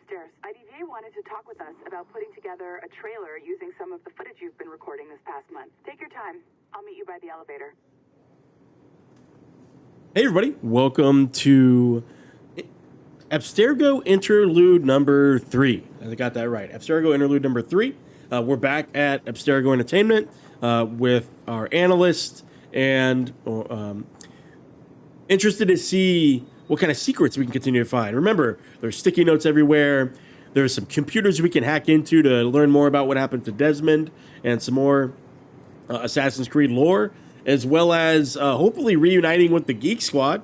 upstairs. IDVA wanted to talk with us about putting together a trailer using some of the footage you've been recording this past month. Take your time. I'll meet you by the elevator. Hey everybody, welcome to Abstergo Interlude number 3. I got that right. Abstergo Interlude number 3. We're back at Abstergo Entertainment with our analyst and interested to see what kind of secrets we can continue to find. Remember, there's sticky notes everywhere. There's some computers we can hack into to learn more about what happened to Desmond and some more Assassin's Creed lore, as well as hopefully reuniting with the Geek Squad,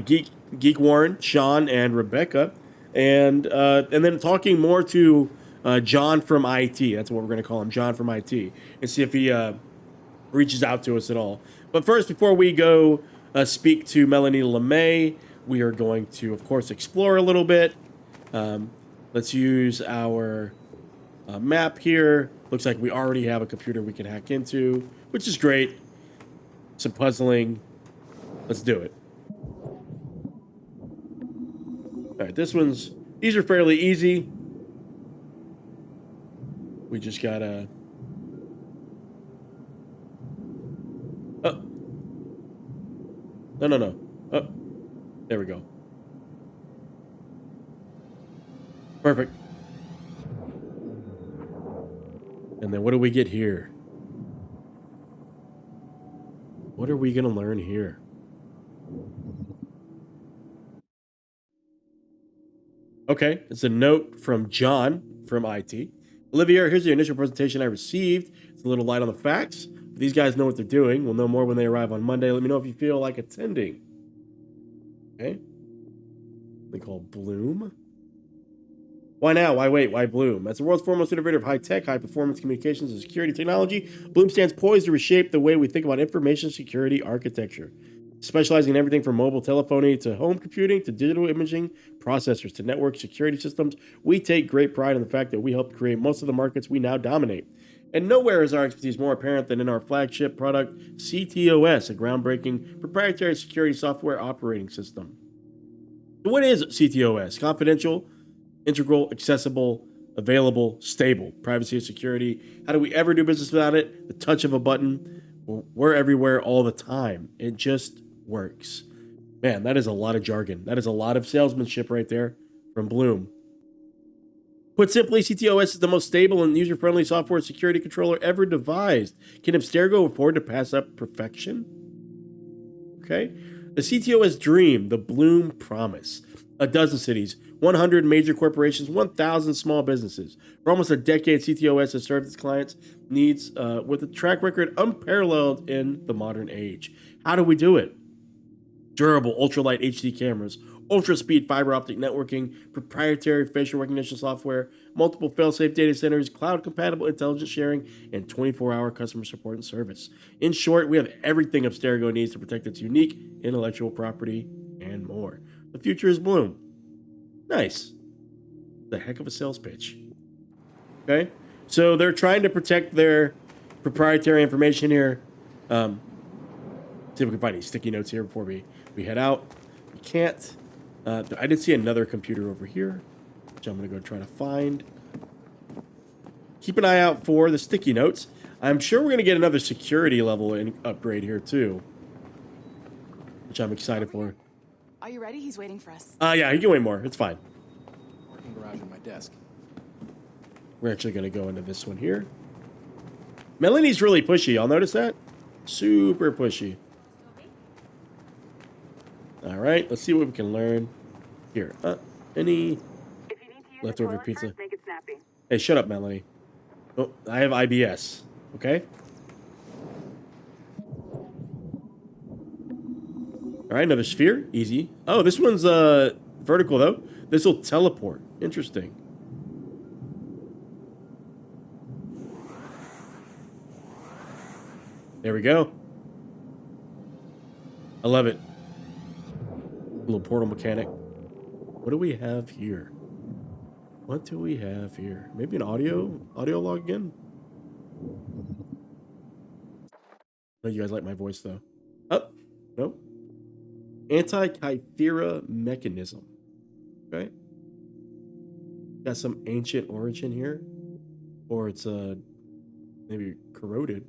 Geek Warren, Sean, and Rebecca, and then talking more to John from IT. That's what we're going to call him, John from IT, and see if he reaches out to us at all. But first, before we go speak to Melanie LeMay, we are going to, of course, explore a little bit. Let's use our map here. Looks like we already have a computer we can hack into, which is great. Some puzzling. Let's do it. All right, these are fairly easy. We just gotta... Oh. No. Oh, there we go. Perfect. And then what do we get here? What are we going to learn here? Okay, it's a note from John from IT. Olivia, here's the initial presentation I received. It's a little light on the facts. But these guys know what they're doing. We'll know more when they arrive on Monday. Let me know if you feel like attending. Okay. They call Bloom. Why now? Why wait? Why Bloom? As the world's foremost innovator of high-tech, high-performance communications and security technology, Bloom stands poised to reshape the way we think about information security architecture. Specializing in everything from mobile telephony to home computing to digital imaging processors to network security systems, we take great pride in the fact that we helped create most of the markets we now dominate. And nowhere is our expertise more apparent than in our flagship product, CTOS, a groundbreaking proprietary security software operating system. So what is CTOS? Confidential, integral, accessible, available, stable. Privacy and security. How do we ever do business without it? The touch of a button. We're everywhere all the time. It just works. Man, that is a lot of jargon. That is a lot of salesmanship right there from Bloom. Put simply, CTOS is the most stable and user-friendly software security controller ever devised. Can Abstergo afford to pass up perfection? Okay. The CTOS dream, the Bloom promise. A dozen cities, 100 major corporations, 1,000 small businesses. For almost a decade, CTOS has served its clients' needs with a track record unparalleled in the modern age. How do we do it? Durable, ultralight HD cameras, ultra-speed fiber optic networking, proprietary facial recognition software, multiple fail-safe data centers, cloud-compatible intelligence sharing, and 24-hour customer support and service. In short, we have everything Abstergo needs to protect its unique intellectual property and more. The future is Bloom. Nice. The heck of a sales pitch. Okay, so they're trying to protect their proprietary information here. See if we can find any sticky notes here before we head out. We can't. I did see another computer over here, which I'm going to go try to find. Keep an eye out for the sticky notes. I'm sure we're going to get another security level upgrade here too, which I'm excited for. Are you ready? He's waiting for us. Yeah, he can wait more. It's fine. Parking garage on my desk. We're actually going to go into this one here. Melanie's really pushy. Y'all notice that? Super pushy. All right, let's see what we can learn. Here, any leftover pizza? First, make it snappy. Hey, shut up, Melanie. Oh, I have IBS. Okay. All right, another sphere. Easy. Oh, this one's vertical, though. This will teleport. Interesting. There we go. I love it. Little portal mechanic. What do we have here? What do we have here? Maybe an audio log again? I know you guys like my voice, though. Oh, nope. Anti-Kythera mechanism. Okay. Got some ancient origin here, or it's maybe corroded.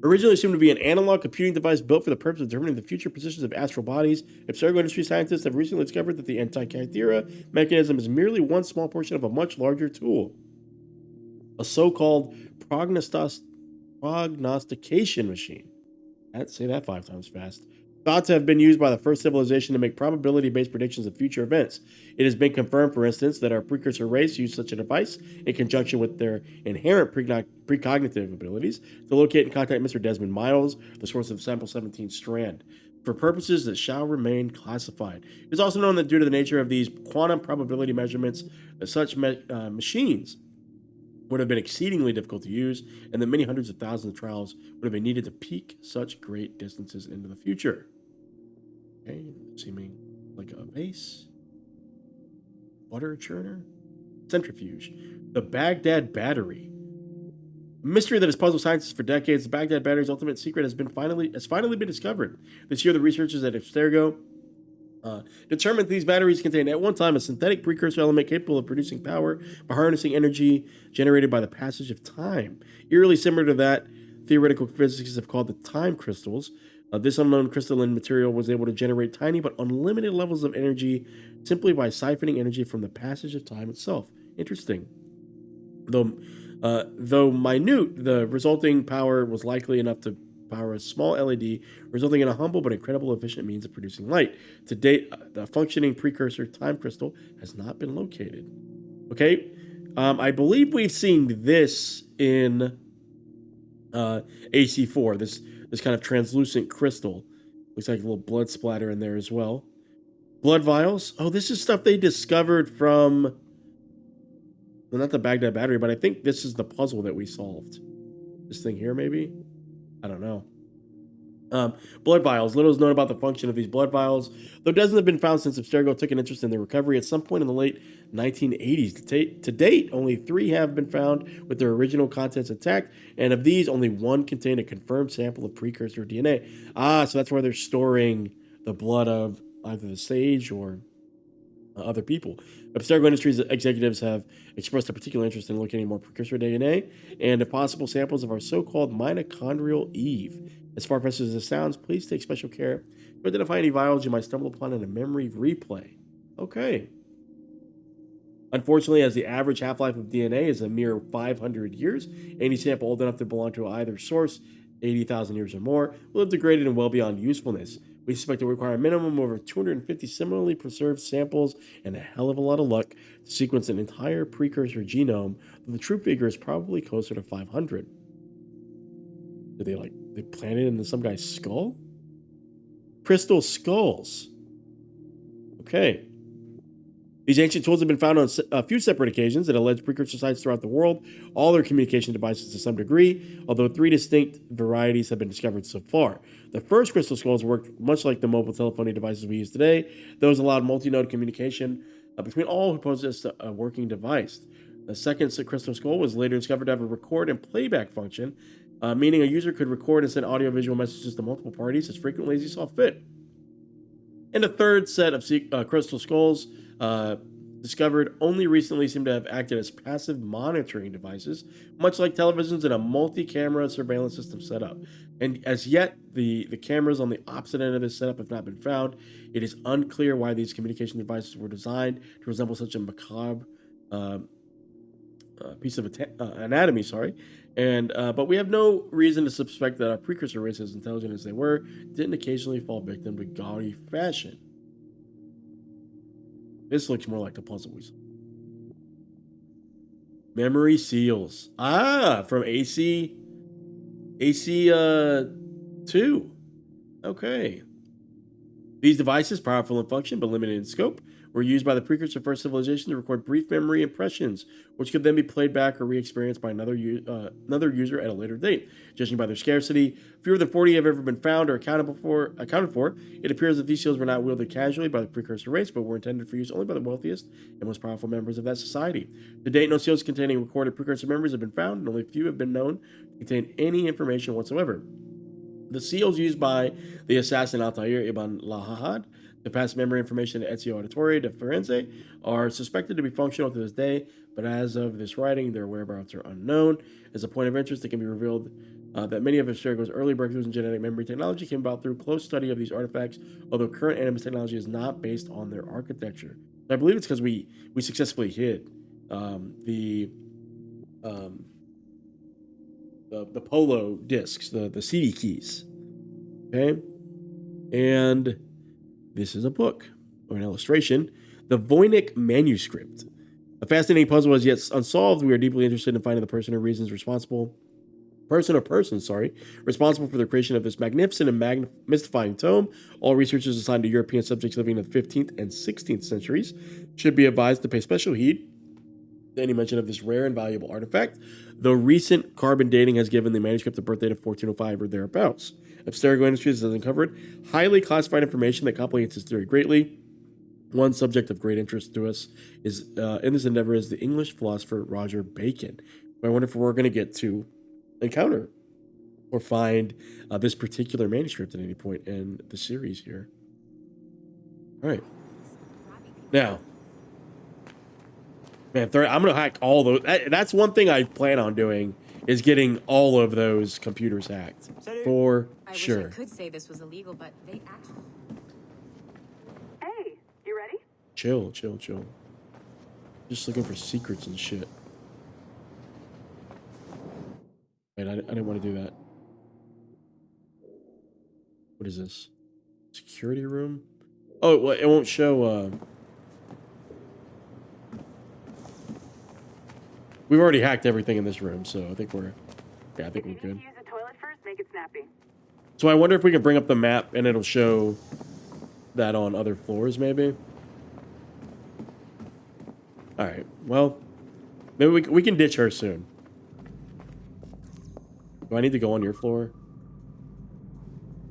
Originally assumed to be an analog computing device built for the purpose of determining the future positions of astral bodies, Abstergo industry scientists have recently discovered that the Antikythera mechanism is merely one small portion of a much larger tool, a so-called prognostication machine. Say that 5 times fast. Thought to have been used by the first civilization to make probability-based predictions of future events. It has been confirmed, for instance, that our precursor race used such a device in conjunction with their inherent precognitive abilities to locate and contact Mr. Desmond Miles, the source of Sample 17 strand, for purposes that shall remain classified. It is also known that due to the nature of these quantum probability measurements, that such machines would have been exceedingly difficult to use, and that many hundreds of thousands of trials would have been needed to peak such great distances into the future. Okay, seeming like a vase, butter churner, centrifuge, the Baghdad battery. A mystery that has puzzled scientists for decades, the Baghdad battery's ultimate secret has finally been discovered. This year, the researchers at Abstergo determined these batteries contained at one time a synthetic precursor element capable of producing power by harnessing energy generated by the passage of time. Eerily similar to that, theoretical physicists have called the time crystals. This unknown crystalline material was able to generate tiny but unlimited levels of energy simply by siphoning energy from the passage of time itself. Interesting. Though minute, the resulting power was likely enough to power a small LED, resulting in a humble but incredible efficient means of producing light. To date, the functioning precursor time crystal has not been located. Okay, I believe we've seen this in AC4, this kind of translucent crystal. Looks like a little blood splatter in there as well. Blood vials. Oh, this is stuff they discovered from, well, not the Baghdad battery, but I think this is the puzzle that we solved. This thing here, maybe? I don't know. Blood vials. Little is known about the function of these blood vials, though dozens have been found since Abstergo took an interest in their recovery at some point in the late 1980s. To date, only 3 have been found with their original contents intact, and of these, only 1 contained a confirmed sample of precursor DNA. So that's where they're storing the blood of either the sage or other people. Abstergo Industries executives have expressed a particular interest in locating more precursor DNA and possible samples of our so-called mitochondrial Eve. As far-fetched as this sounds, please take special care to identify any vials you might stumble upon in a memory replay. Okay. Unfortunately, as the average half-life of DNA is a mere 500 years, any sample old enough to belong to either source, 80,000 years or more, will have degraded and well beyond usefulness. We suspect it will require a minimum of over 250 similarly preserved samples and a hell of a lot of luck to sequence an entire precursor genome, though the true figure is probably closer to 500. Did they plant it into some guy's skull? Crystal skulls. Okay. These ancient tools have been found on a few separate occasions at alleged precursor sites throughout the world, all their communication devices to some degree, although 3 distinct varieties have been discovered so far. The first crystal skulls worked much like the mobile telephony devices we use today. Those allowed multi-node communication between all who possessed a working device. The second crystal skull was later discovered to have a record and playback function, meaning a user could record and send audio-visual messages to multiple parties as frequently as he saw fit. And the third set of crystal skulls discovered only recently seem to have acted as passive monitoring devices, much like televisions in a multi-camera surveillance system setup. And as yet, the cameras on the opposite end of this setup have not been found. It is unclear why these communication devices were designed to resemble such a macabre piece of anatomy, but we have no reason to suspect that our precursor race, as intelligent as they were, didn't occasionally fall victim to gaudy fashion. This looks more like the puzzle we saw. Memory seals. From AC 2. Okay. These devices, powerful in function but limited in scope, were used by the precursor first civilization to record brief memory impressions, which could then be played back or re-experienced by another user at a later date. Judging by their scarcity, fewer than 40 have ever been found or accounted for. It appears that these seals were not wielded casually by the precursor race, but were intended for use only by the wealthiest and most powerful members of that society. To date, no seals containing recorded precursor memories have been found, and only few have been known to contain any information whatsoever. The seals used by the assassin Altair ibn Lahad The past memory information at Ezio Auditore de Firenze are suspected to be functional to this day, but as of this writing, their whereabouts are unknown. As a point of interest, it can be revealed that many of Abstergo's early breakthroughs in genetic memory technology came about through close study of these artifacts, although current Animus technology is not based on their architecture. I believe it's because we successfully hid the Polo discs, the CD keys. Okay, and this is a book or an illustration, the Voynich manuscript. A fascinating puzzle as yet unsolved. We are deeply interested in finding the person or persons responsible for the creation of this magnificent and mystifying tome. All researchers assigned to European subjects living in the 15th and 16th centuries should be advised to pay special heed to any mention of this rare and valuable artifact, though recent carbon dating has given the manuscript a birth date of 1405 or thereabouts. Abstergo Industries has uncovered highly classified information that complicates his theory greatly. One subject of great interest to us is in this endeavor is the English philosopher Roger Bacon. I wonder if we're going to get to encounter or find this particular manuscript at any point in the series here. All right. Now, man, I'm going to hack all those. That's one thing I plan on doing is getting all of those computers hacked. For sure. I wish I could say this was illegal, but they actually... Hey, you ready? Chill. Just looking for secrets and shit. Wait, I didn't want to do that. What is this? Security room? Oh, well, it won't show... We've already hacked everything in this room, so I think we're... Yeah, I think we're good. Use the toilet first, make it snappy. So I wonder if we can bring up the map and it'll show that on other floors, maybe? Alright, well... Maybe we can ditch her soon. Do I need to go on your floor?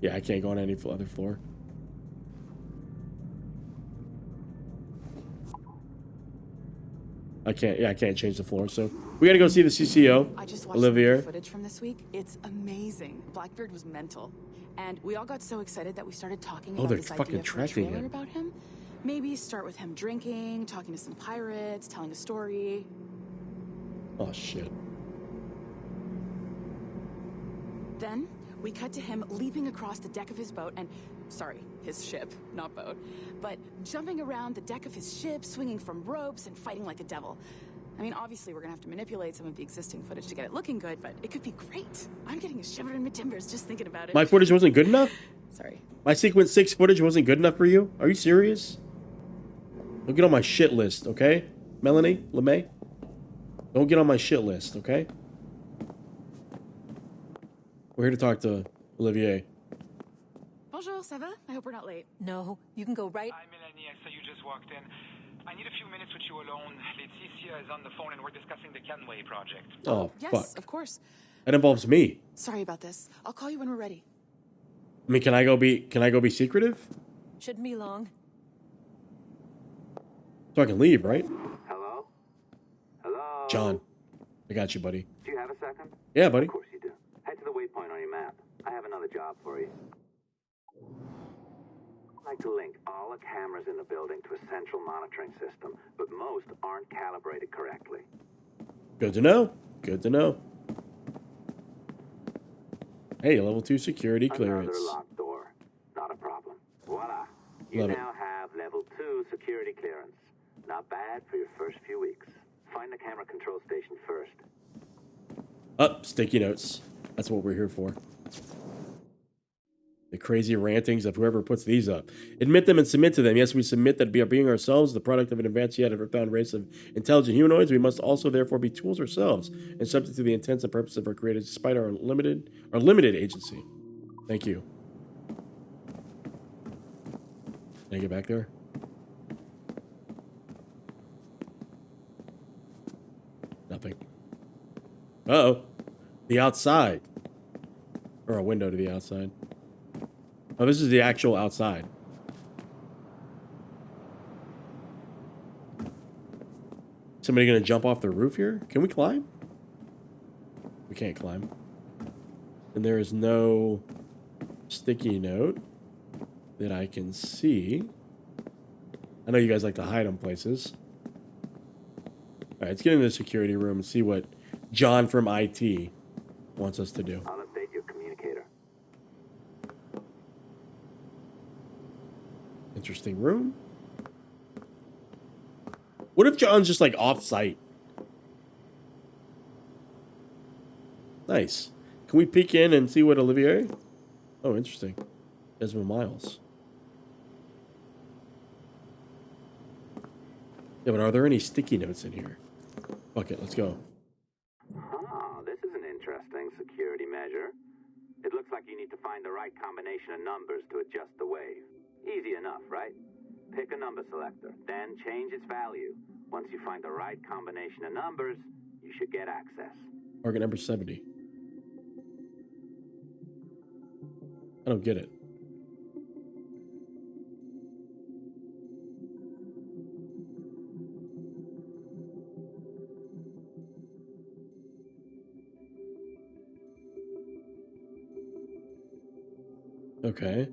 Yeah, I can't go on any other floor. I can't change the floor, so we gotta go see the CCO. I just watched Olivier. the footage from this week. It's amazing. Blackbeard was mental. And we all got so excited that we started talking about they're this fucking idea for a tracking trailer him. about him. Maybe start with him drinking, talking to some pirates, telling a story. Oh, shit. Then we cut to him leaping across the deck of his boat and, sorry, his ship, not boat, but jumping around the deck of his ship, swinging from ropes and fighting like a devil. I mean, obviously we're gonna have to manipulate some of the existing footage to get it looking good, but it could be great. I'm getting a shiver in my timbers just thinking about it. My footage wasn't good enough? Sorry. My sequence 6 footage wasn't good enough for you? Are you serious? Don't get on my shit list, okay? Melanie? LeMay? Don't get on my shit list, okay? We're here to talk to Olivier. Bonjour, ça va? I hope we're not late. No, you can go right... Hi, Melanie. I saw you just walked in. I need a few minutes with you alone. Laetitia is on the phone and we're discussing the Kenway project. Oh, Yes, fuck. of course. That involves me. Sorry about this. I'll call you when we're ready. I mean, can I go be secretive? Shouldn't be long. So I can leave, right? Hello? Hello? John, I got you, buddy. Do you have a second? Yeah, buddy. Of course you do. Head to the waypoint on your map. I have another job for you. I'd like to link all the cameras in the building to a central monitoring system, but most aren't calibrated correctly. Good to know. Good to know. Hey, level 2 security clearance. Another locked door. Not a problem. Voila. You Love it. now have level 2 security clearance. Not bad for your first few weeks. Find the camera control station first. Up, sticky notes. That's what we're here for. The crazy rantings of whoever puts these up. Admit them and submit to them. Yes, we submit that being ourselves, the product of an advanced yet ever-found race of intelligent humanoids, we must also therefore be tools ourselves and subject to the intents and purposes of our creators despite our limited agency. Thank you. Can I get back there? Nothing. Uh-oh. The outside. Or a window to the outside. Oh, this is the actual outside. Somebody gonna jump off the roof here? Can we climb? We can't climb. And there is no sticky note that I can see. I know you guys like to hide in places. All right, let's get into the security room and see what John from IT wants us to do. I'll update your communicator. Interesting room. What if John's just like off-site? Nice. Can we peek in and see what Olivier? Oh, interesting. Desmond Miles. Yeah, but are there any sticky notes in here? Fuck it, let's go. Oh, this is an interesting security measure. It looks like you need to find the right combination of numbers to adjust the wave. Easy enough, right? Pick a number selector, then change its value. Once you find the right combination of numbers, you should get access. Target number 70. I don't get it. Okay.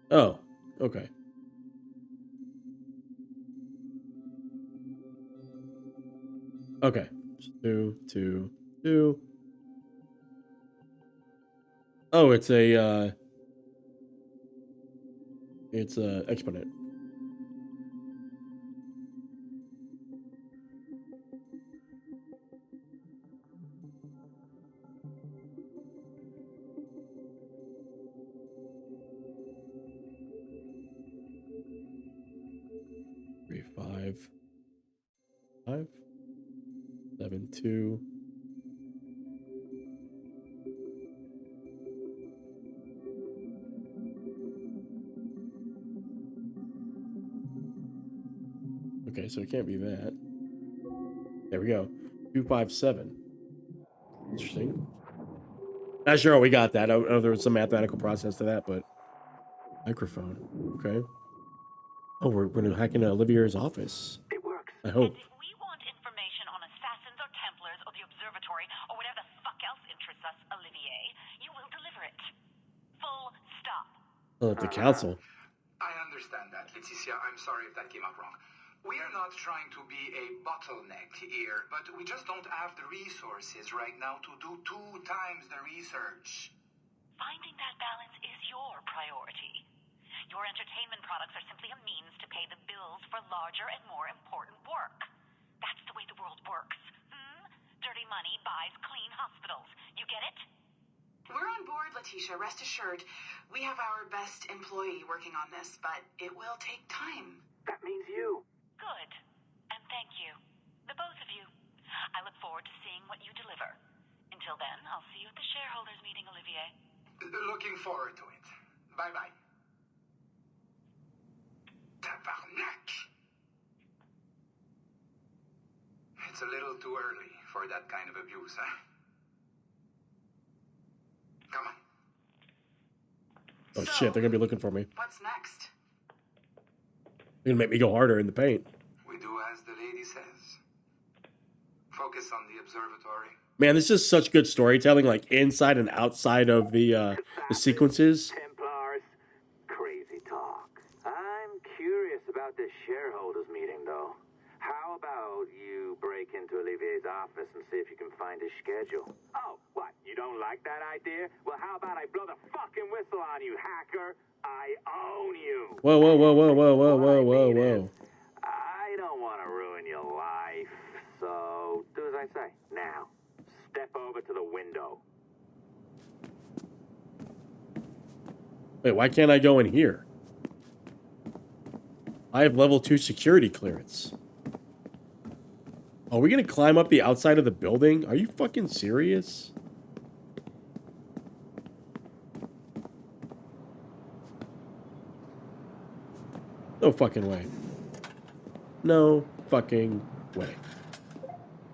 Oh, okay. Okay. 2, 2, 2. Oh, it's a exponent. Three, 5, 5, 7, 2. Okay, so it can't be that. There we go. 2, 5, 7. Interesting. Not sure how we got that. I don't know if there was some mathematical process to that, but microphone. Okay. Oh, we're going to hack into Olivier's office. It works. I hope. And if we want information on assassins or Templars or the observatory or whatever the fuck else interests us, Olivier, you will deliver it. Full stop. Oh, the council. I understand that, Laetitia. I'm sorry if that came out wrong. We are not trying to be a bottleneck here, but we just don't have the resources right now to do 2 times the research. Finding that balance is your priority. Your entertainment products are simply a means to pay the bills for larger and more important work. That's the way the world works. Dirty money buys clean hospitals. You get it? We're on board, Letitia. Rest assured. We have our best employee working on this, but it will take time. That means you. Good. And thank you. The both of you. I look forward to seeing what you deliver. Until then, I'll see you at the shareholders meeting, Olivier. Looking forward to it. Bye-bye. Tabarnak! It's a little too early for that kind of abuse, huh? Come on. Oh shit, they're gonna be looking for me. What's next? They're gonna make me go harder in the paint. We do as the lady says. Focus on the observatory. Man, this is such good storytelling, like inside and outside of the sequences. Templars. Crazy talk. I'm curious about this shareholders meeting, though. How about you break into Olivier's office and see if you can find his schedule? Oh, what? You don't like that idea? Well, how about I blow the fucking whistle on you, hacker? I own you. Whoa, whoa, whoa, whoa, whoa, whoa, What I whoa, whoa, mean whoa. is, I don't want to ruin your life, so do as I say. Now, step over to the window. Wait, why can't I go in here? I have level 2 security clearance. Are we gonna climb up the outside of the building? Are you fucking serious? No fucking way. No fucking way.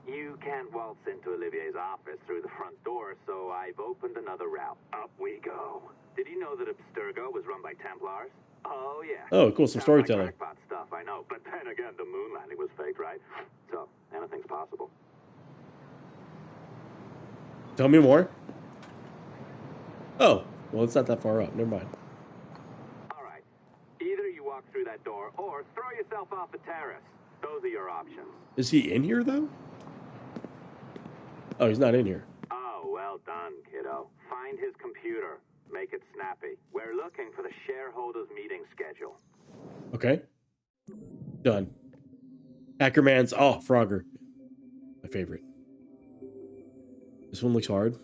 You can't waltz into Olivier's office through the front door, so I've opened another route. Up we go. Did you know that Abstergo was run by Templars? Oh, yeah. Oh, cool, some Sounds storytelling. like crackpot stuff, I know. But then again, the moon landing was faked, right? So, anything's possible. Tell me more. Oh, well, it's not that far up. Never mind. All right. Either you walk through that door or throw yourself off the terrace. Those are your options. Is he in here, though? Oh, he's not in here. Oh, well done, kiddo. Find his computer. Make it snappy. We're looking for the shareholders meeting schedule. Okay. Done. Hackermans. Oh, Frogger. My favorite. This one looks hard.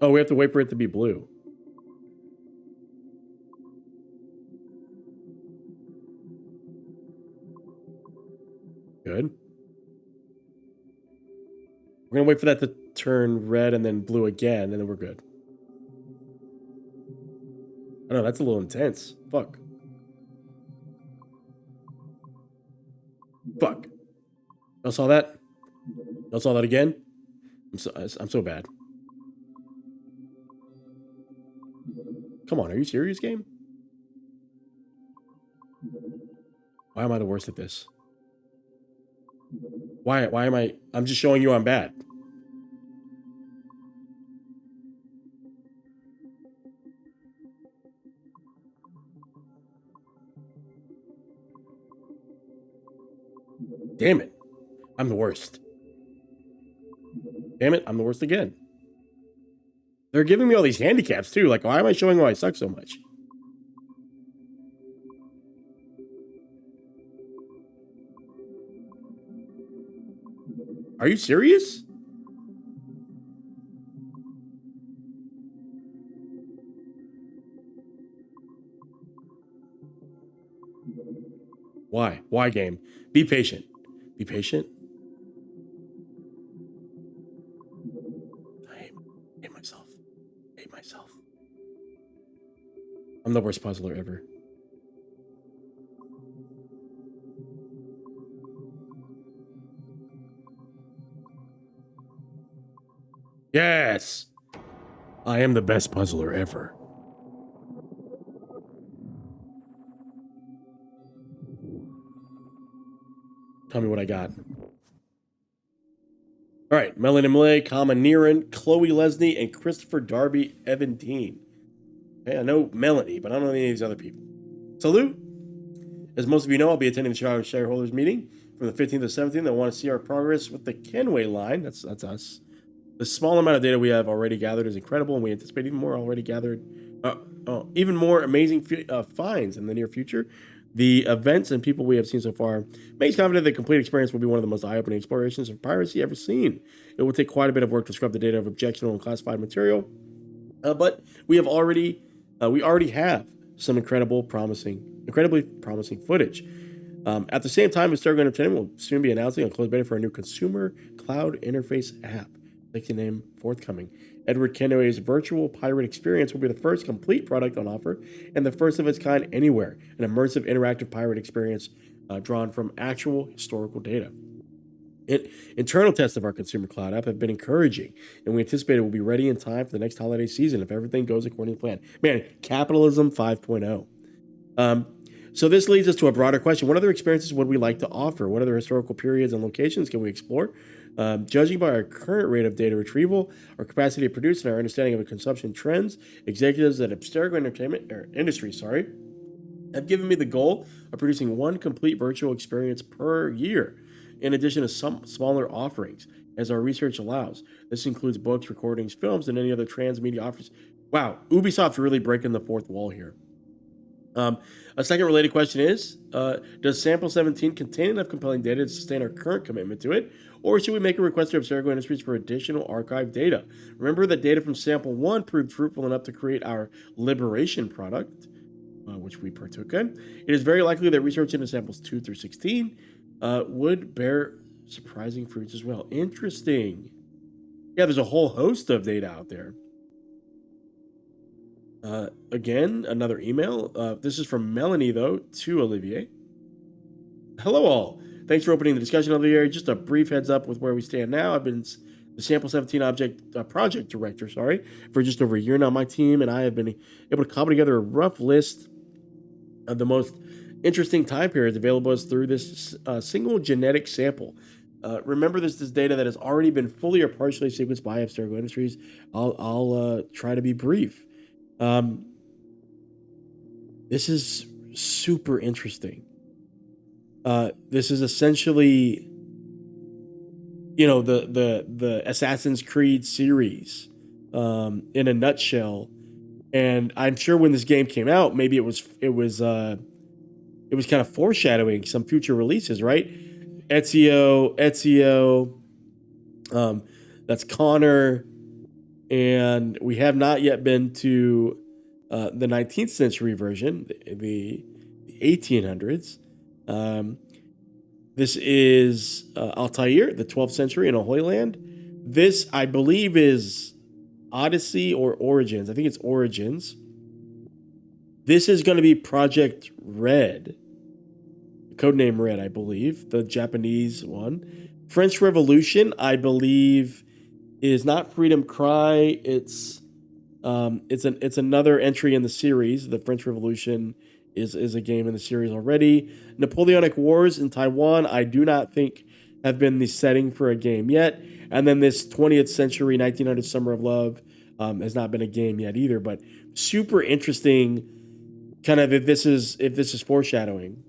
Oh, we have to wait for it to be blue. Good. We're going to wait for that to turn red and then blue again, and then we're good. I know, that's a little intense. Fuck. Fuck. Y'all saw that? Y'all saw that again? I'm so bad. Come on, are you serious, game? Why am I the worst at this? Why am I? I'm just showing you I'm bad. Damn it. I'm the worst. Damn it, I'm the worst again. They're giving me all these handicaps too. Like, why am I showing why I suck so much? Are you serious? Why? Why, game? Be patient. Be patient. I hate myself. I hate myself. I'm the worst puzzler ever. Yes! I am the best puzzler ever. Tell me what I got. All right, Melanie Millay, Kama Neeran, Chloe Lesney, and Christopher Darby Eventine. Okay, I know Melanie, but I don't know any of these other people. Salute! As most of you know, I'll be attending the Chicago shareholders meeting from the 15th to 17th. I want to see our progress with the Kenway line. That's us. The small amount of data we have already gathered is incredible, and we anticipate even more already gathered, even more amazing finds in the near future. The events and people we have seen so far makes confident that the complete experience will be one of the most eye-opening explorations of piracy ever seen. It will take quite a bit of work to scrub the data of objectionable and classified material, but we already have some incredibly promising footage. At the same time, Abstergo Entertainment will soon be announcing a closed beta for a new consumer cloud interface app. Like the name forthcoming. Edward Kenway's virtual pirate experience will be the first complete product on offer and the first of its kind anywhere. An immersive interactive pirate experience drawn from actual historical data. Internal tests of our consumer cloud app have been encouraging, and we anticipate it will be ready in time for the next holiday season if everything goes according to plan. Man, capitalism 5.0. So this leads us to a broader question. What other experiences would we like to offer? What other historical periods and locations can we explore? Judging by our current rate of data retrieval, our capacity to produce, and our understanding of consumption trends, executives at Abstergo Entertainment have given me the goal of producing one complete virtual experience per year, in addition to some smaller offerings, as our research allows. This includes books, recordings, films, and any other transmedia offers. Wow, Ubisoft's really breaking the fourth wall here. A second related question is, does Sample 17 contain enough compelling data to sustain our current commitment to it, or should we make a request to Abstergo Industries for additional archive data? Remember that data from Sample 1 proved fruitful enough to create our Liberation product, which we partook in. It is very likely that research into Samples 2 through 16 would bear surprising fruits as well. Interesting. Yeah, there's a whole host of data out there. Again, another email. This is from Melanie, though, to Olivier. Hello, all. Thanks for opening the discussion, Olivier. Just a brief heads up with where we stand now. The the Sample 17 project director, for just over a year now. My team and I have been able to cobble together a rough list of the most interesting time periods available us through this single genetic sample. Remember, this data that has already been fully or partially sequenced by Abstergo Industries. I'll try to be brief. This is super interesting. This is essentially, the Assassin's Creed series in a nutshell. And I'm sure when this game came out, maybe it was kind of foreshadowing some future releases, right? Ezio, that's Connor, and we have not yet been to the 19th century version, the 1800s. This is Altair, the 12th century in Ahoy Land. This, I believe, is Odyssey or Origins. I think it's Origins. This is going to be Project Red. Codename Red, I believe. The Japanese one. French Revolution, I believe, is not Freedom Cry. It's another entry in the series. The French Revolution is a game in the series already. Napoleonic Wars in Taiwan, I do not think have been the setting for a game yet. And then this 20th century, 1900 Summer of Love has not been a game yet either. But super interesting, kind of if this is foreshadowing.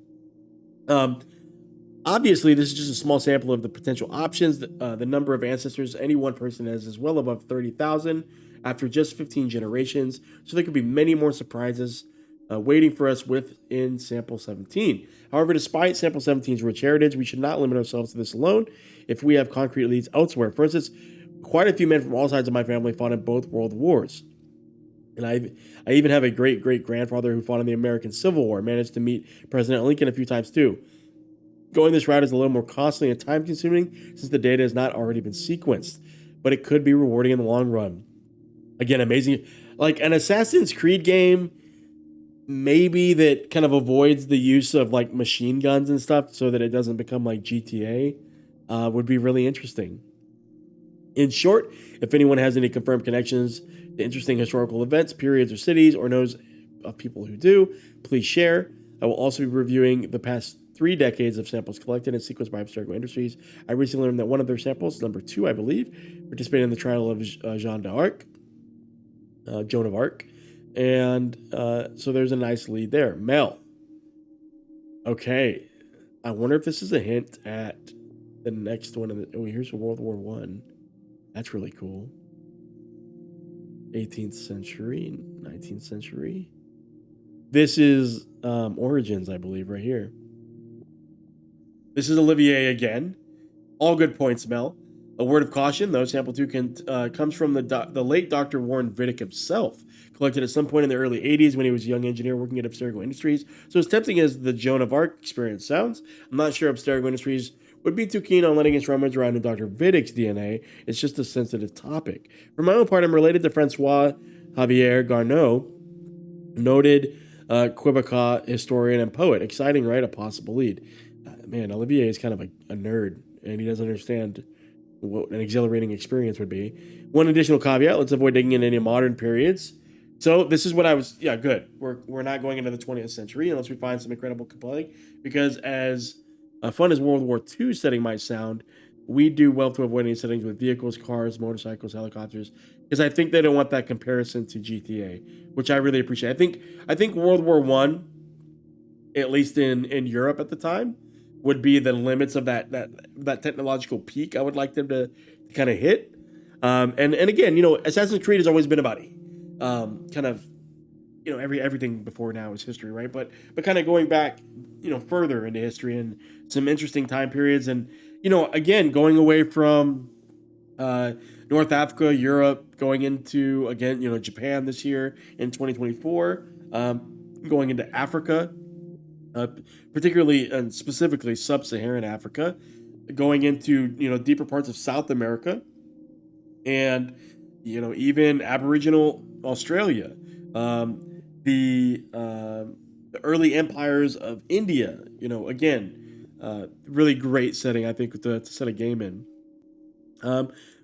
Obviously, this is just a small sample of the potential options. The number of ancestors any one person has is well above 30,000 after just 15 generations. So there could be many more surprises waiting for us within Sample 17. However, despite Sample 17's rich heritage, we should not limit ourselves to this alone if we have concrete leads elsewhere. For instance, quite a few men from all sides of my family fought in both world wars. And I even have a great-great-grandfather who fought in the American Civil War, managed to meet President Lincoln a few times too. Going this route is a little more costly and time-consuming since the data has not already been sequenced, but it could be rewarding in the long run. Again, amazing. Like an Assassin's Creed game, maybe that kind of avoids the use of like machine guns and stuff so that it doesn't become like GTA, would be really interesting. In short, if anyone has any confirmed connections to interesting historical events, periods, or cities, or knows of people who do, please share. I will also be reviewing the past 3 decades of samples collected and sequenced by Abstergo Industries. I recently learned that one of their samples, number 2, I believe, participated in the trial of Joan of Arc. And so there's a nice lead there. Mel. Okay. I wonder if this is a hint at the next one. Here's World War I. That's really cool. 18th century, 19th century. This is Origins, I believe, right here. This is Olivier again. All good points, Mel. A word of caution, though, sample 2 comes from the late Dr. Warren Vidic himself, collected at some point in the early 80s when he was a young engineer working at Abstergo Industries. So as tempting as the Joan of Arc experience sounds, I'm not sure Abstergo Industries would be too keen on letting its rummage around in Dr. Vidic's DNA. It's just a sensitive topic. For my own part, I'm related to Francois Javier Garneau, noted Quebecois historian and poet. Exciting, right? A possible lead. Man, Olivier is kind of a nerd, and he doesn't understand what an exhilarating experience would be. One additional caveat, let's avoid digging in any modern periods. So this is what good. We're not going into the 20th century unless we find some incredible compelling, because as fun as World War II setting might sound, we do well to avoid any settings with vehicles, cars, motorcycles, helicopters, because I think they don't want that comparison to GTA, which I really appreciate. I think World War I, at least in Europe at the time, would be the limits of that technological peak I would like them to kind of hit. And again, Assassin's Creed has always been about kind of, everything before now is history, right? But kind of going back, further into history and some interesting time periods. And, again, going away from North Africa, Europe, going into, again, Japan this year in 2024, going into Africa, particularly and specifically sub-Saharan Africa, going into, deeper parts of South America, and, even Aboriginal Australia, the early empires of India, again, really great setting, I think, to set a game in.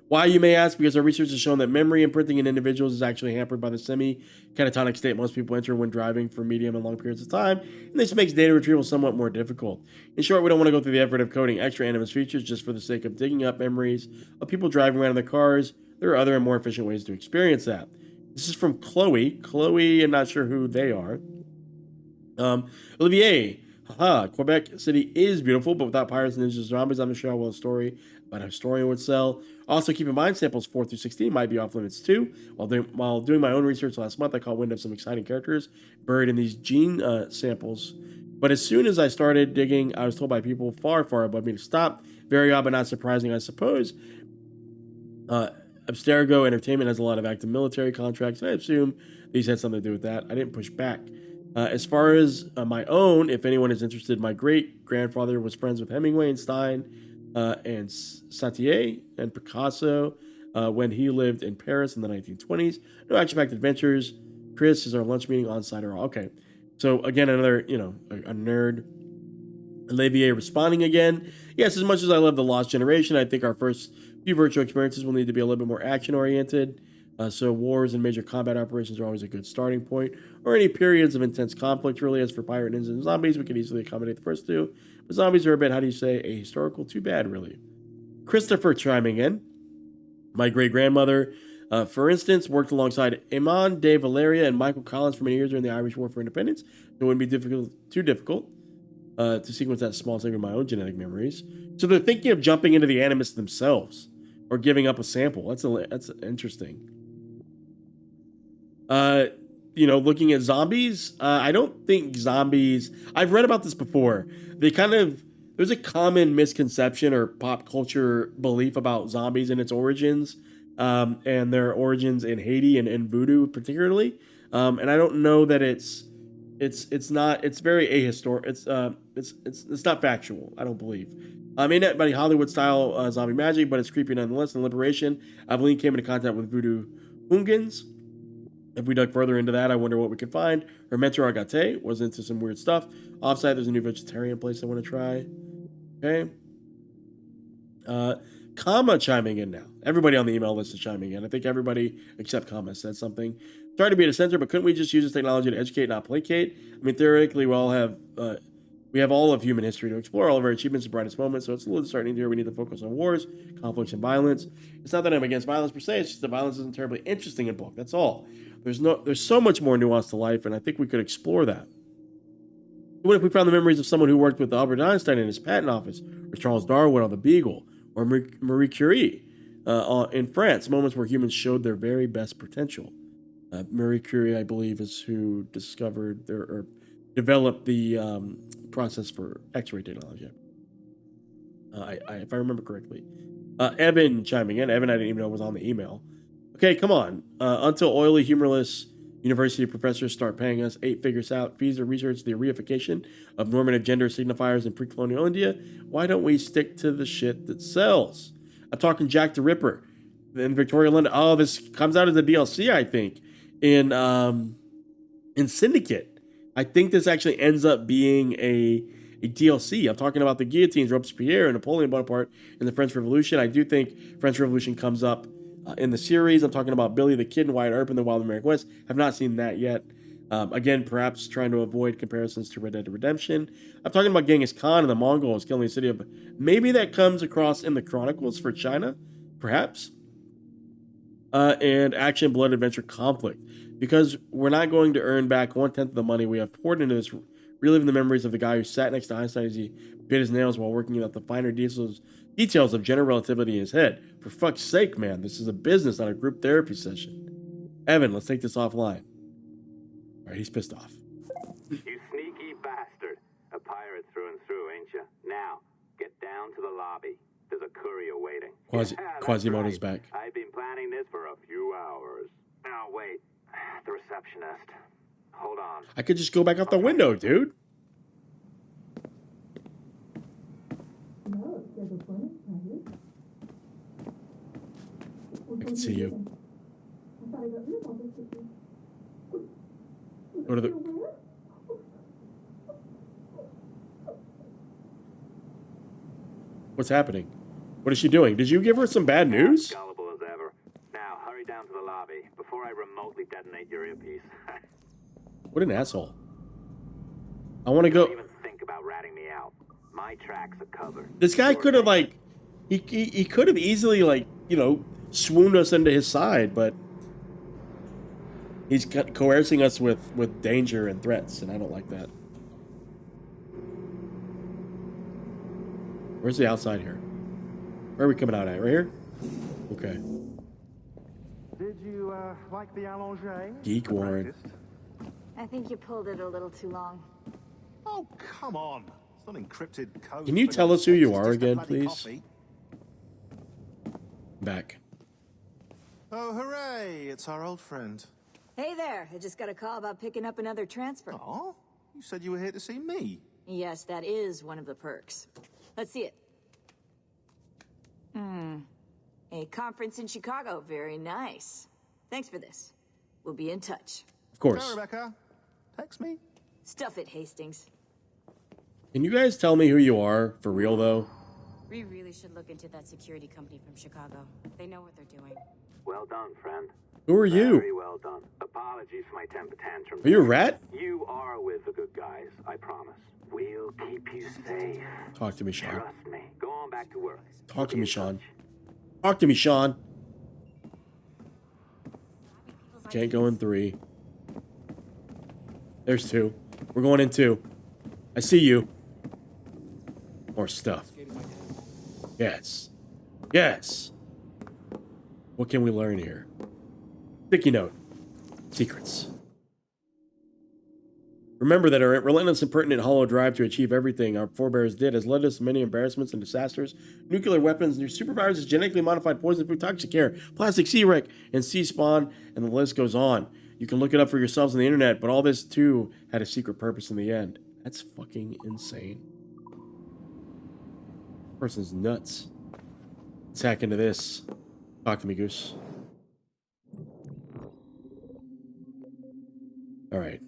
Why, you may ask? Because our research has shown that memory imprinting in individuals is actually hampered by the semi-catatonic state most people enter when driving for medium and long periods of time, and this makes data retrieval somewhat more difficult. In short, we don't want to go through the effort of coding extra Animus features just for the sake of digging up memories of people driving around in their cars. There are other and more efficient ways to experience that. This is from Chloe. Chloe, I'm not sure who they are. Olivier. Haha, Quebec City is beautiful, but without pirates and ninjas and zombies, I'm not sure how well a story about a historian would sell. Also, keep in mind, samples 4 through 16 might be off limits too. While doing my own research last month, I caught wind of some exciting characters buried in these gene samples. But as soon as I started digging, I was told by people far, far above me to stop. Very odd, but not surprising, I suppose. Abstergo Entertainment has a lot of active military contracts, and I assume these had something to do with that. I didn't push back. As far as my own, if anyone is interested, my great-grandfather was friends with Hemingway and Stein and Satie and Picasso when he lived in Paris in the 1920s. No action-packed adventures. Chris is our lunch meeting on site. Okay. So, again, another, a nerd. Olivier responding again. Yes, as much as I love The Lost Generation, I think our first few virtual experiences will need to be a little bit more action-oriented. So wars and major combat operations are always a good starting point, or any periods of intense conflict. Really, as for pirate ninjas and zombies, we can easily accommodate the first two. But zombies are a bit, how do you say, ahistorical? Too bad, really. Christopher chiming in. My great-grandmother, for instance, worked alongside Iman de Valeria and Michael Collins for many years during the Irish War for Independence. It wouldn't be too difficult to sequence that small segment of my own genetic memories. So they're thinking of jumping into the Animus themselves, or giving up a sample. That's interesting. Looking at zombies, I don't think zombies... I've read about this before. There's a common misconception or pop culture belief about zombies and its origins, and their origins in Haiti and voodoo particularly. And I don't know that it's very ahistorical. It's not factual, I don't believe. Ain't that by Hollywood style zombie magic, but it's creepy nonetheless. In Liberation, Aveline came into contact with voodoo Hungans. If we dug further into that, I wonder what we could find. Her mentor, Agate, was into some weird stuff. Offsite, there's a new vegetarian place I want to try. Okay. Kama chiming in now. Everybody on the email list is chiming in. I think everybody except Kama said something. Sorry to be at a center, but couldn't we just use this technology to educate, not placate? I mean, theoretically, we have all of human history to explore, all of our achievements and brightest moments, so it's a little disheartening here. We need to focus on wars, conflicts, and violence. It's not that I'm against violence per se, it's just that violence isn't terribly interesting in book. That's all. There's so much more nuance to life, and I think we could explore that. What if we found the memories of someone who worked with Albert Einstein in his patent office, or Charles Darwin on the Beagle, or Marie Curie in France, moments where humans showed their very best potential. Marie Curie, I believe, is who discovered or developed the process for X-ray technology. If I remember correctly. Evan chiming in. Evan, I didn't even know was on the email. Okay, come on. Until oily, humorless university professors start paying us 8-figure fees to research the reification of normative gender signifiers in pre-colonial India, why don't we stick to the shit that sells? I'm talking Jack the Ripper in Victoria, London. Oh, this comes out as a DLC, I think, in Syndicate. I think this actually ends up being a DLC. I'm talking about the guillotines, Robespierre, and Napoleon Bonaparte in the French Revolution. I do think French Revolution comes up in the series. I'm talking about Billy the Kid and Wyatt Earp in the Wild American West. Have not seen that yet. Again, perhaps trying to avoid comparisons to Red Dead Redemption. I'm talking about Genghis Khan and the Mongols killing the city of... Maybe that comes across in the Chronicles for China, perhaps. And action, blood, adventure, conflict. Because we're not going to earn back 1/10 of the money we have poured into this, reliving the memories of the guy who sat next to Einstein as he bit his nails while working out the finer details of general relativity in his head. For fuck's sake, man, this is a business, not a group therapy session. Evan, let's take this offline. All right, he's pissed off. You sneaky bastard. A pirate through and through, ain't you? Now, get down to the lobby. There's a courier waiting. Quasimodo's back. I've been planning this for a few hours. Now, wait. The receptionist. Hold on. I could just go back out the window, dude. I can see you. Go to the... What's happening? What is she doing? Did you give her some bad news? Gullible lobby before I remotely detonate your earpiece. What an asshole. I want to go. Don't even think about ratting me out. My tracks are covered. This guy could have, like, he could have easily, like, you know, swooned us into his side, but he's coercing us with danger and threats, and I don't like that. Where's the outside here? Where are we coming out at? Right here? Okay. Did you like the allongé? Geek Warren. I think you pulled it a little too long. Oh, come on. It's not encrypted code. Can you tell us who you are again, please? Back. Oh, hooray! It's our old friend. Hey there, I just got a call about picking up another transfer. Oh, you said you were here to see me. Yes, that is one of the perks. Let's see it. A conference in Chicago. Very nice. Thanks for this. We'll be in touch. Of course. Ciao, Rebecca. Text me. Stuff it, Hastings. Can you guys tell me who you are for real, though? We really should look into that security company from Chicago. They know what they're doing. Well done, friend. Who are you? Very well done. Apologies for my temper tantrum. Are you a rat? You are with the good guys, I promise. We'll keep you safe. Talk to me, Sean. Trust me. Go on back to work. Talk to me, Sean. Talk to me, Sean. Can't go in 3. There's 2. We're going in 2. I see you. More stuff. Yes. Yes. What can we learn here? Sticky note. Secrets. Remember that our relentless, impertinent, hollow drive to achieve everything our forebears did has led us to many embarrassments and disasters. Nuclear weapons, new superviruses, genetically modified poison food, toxic air, plastic sea wreck, and sea spawn, and the list goes on. You can look it up for yourselves on the internet, but all this too had a secret purpose in the end. That's fucking insane. Person's nuts. Let's hack into this. Talk to me, Goose. All right.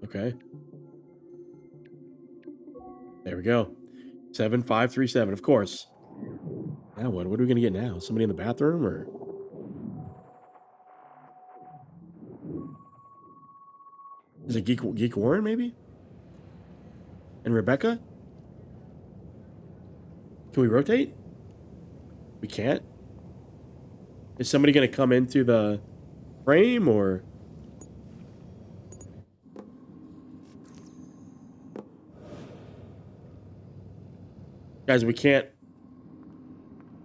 Okay. There we go. 7537, of course. Now what? What are we gonna get now? Somebody in the bathroom, or? Is it Geek Warren, maybe? And Rebecca? Can we rotate? We can't? Is somebody gonna come into the frame, or? Guys, we can't.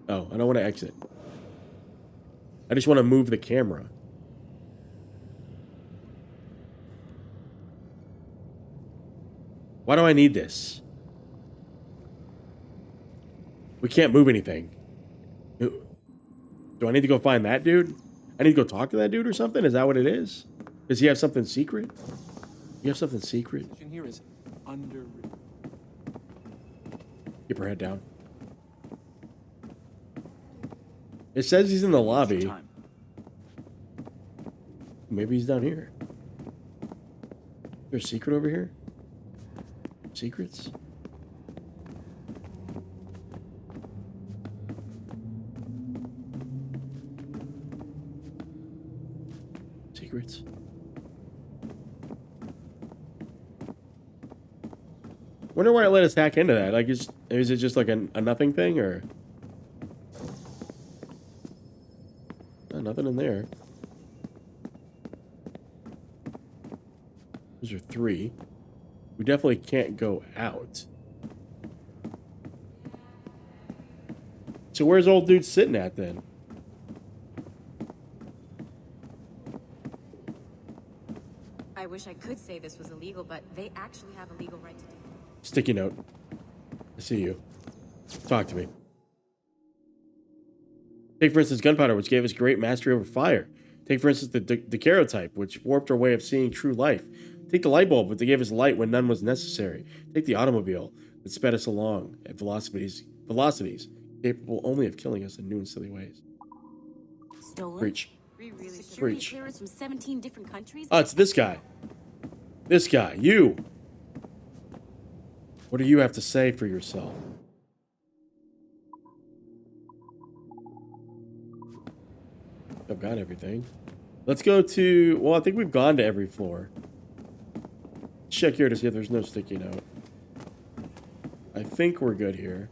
Oh, I don't want to exit. I just want to move the camera. Why do I need this? We can't move anything. Do I need to go find that dude? I need to go talk to that dude or something? Is that what it is? Does he have something secret? You have something secret? Here is under. Keep her head down. It says he's in the lobby. Maybe he's down here. Is there a secret over here? Secrets? Secrets? Wonder why it let us hack into that. Like, is it just like a nothing thing, or? Nothing in there. Those are 3. We definitely can't go out. So where's old dude sitting at then? I wish I could say this was illegal, but they actually have a legal right to do it. Sticky note. I see you. Talk to me. Take, for instance, gunpowder, which gave us great mastery over fire. Take, for instance, the daguerreotype, which warped our way of seeing true life. Take the light bulb, which gave us light when none was necessary. Take the automobile, that sped us along at velocities capable only of killing us in new and silly ways. Stolen? Breach. We really should. Security Preach. clearance from 17 different countries? Oh, it's this guy. This guy. You. What do you have to say for yourself? I've got everything. Let's go to... Well, I think we've gone to every floor. Check here to see if there's no sticky note. I think we're good here.